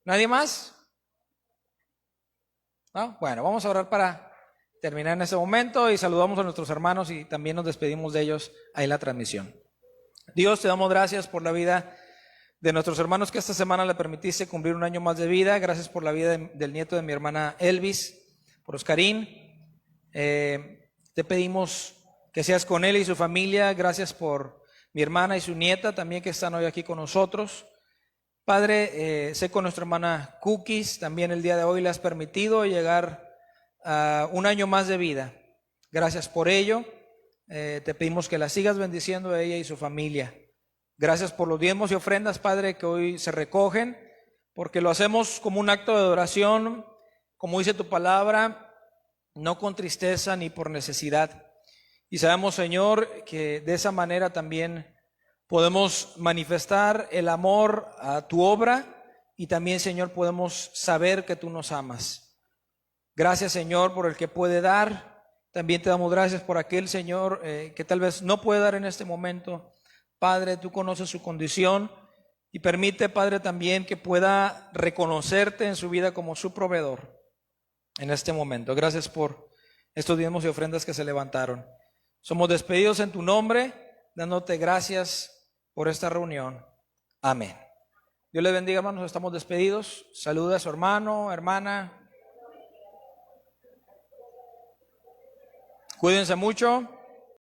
¿Nadie más? ¿No? Bueno, vamos a orar para terminar en este momento y saludamos a nuestros hermanos y también nos despedimos de ellos ahí en la transmisión. Dios, te damos gracias por la vida de nuestros hermanos que esta semana le permitiste cumplir un año más de vida. Gracias por la vida del nieto de mi hermana Elvis, por Oscarín. Te pedimos que seas con él y su familia. Gracias por mi hermana y su nieta también que están hoy aquí con nosotros. Padre, sé con nuestra hermana Cookies, también el día de hoy le has permitido llegar a un año más de vida. Gracias por ello. Te pedimos que la sigas bendiciendo a ella y su familia. Gracias por los diezmos y ofrendas, Padre, que hoy se recogen, porque lo hacemos como un acto de adoración, como dice tu palabra, no con tristeza ni por necesidad. Y sabemos, Señor, que de esa manera también podemos manifestar el amor a tu obra y también, Señor, podemos saber que tú nos amas. Gracias, Señor, por el que puede dar. También te damos gracias por aquel, Señor, que tal vez no puede dar en este momento. Padre, tú conoces su condición y permite, Padre, también que pueda reconocerte en su vida como su proveedor en este momento. Gracias por estos diezmos y ofrendas que se levantaron. Somos despedidos en tu nombre, dándote gracias por esta reunión. Amén. Dios les bendiga, hermanos. Estamos despedidos. Saluda a su hermano, hermana. Cuídense mucho.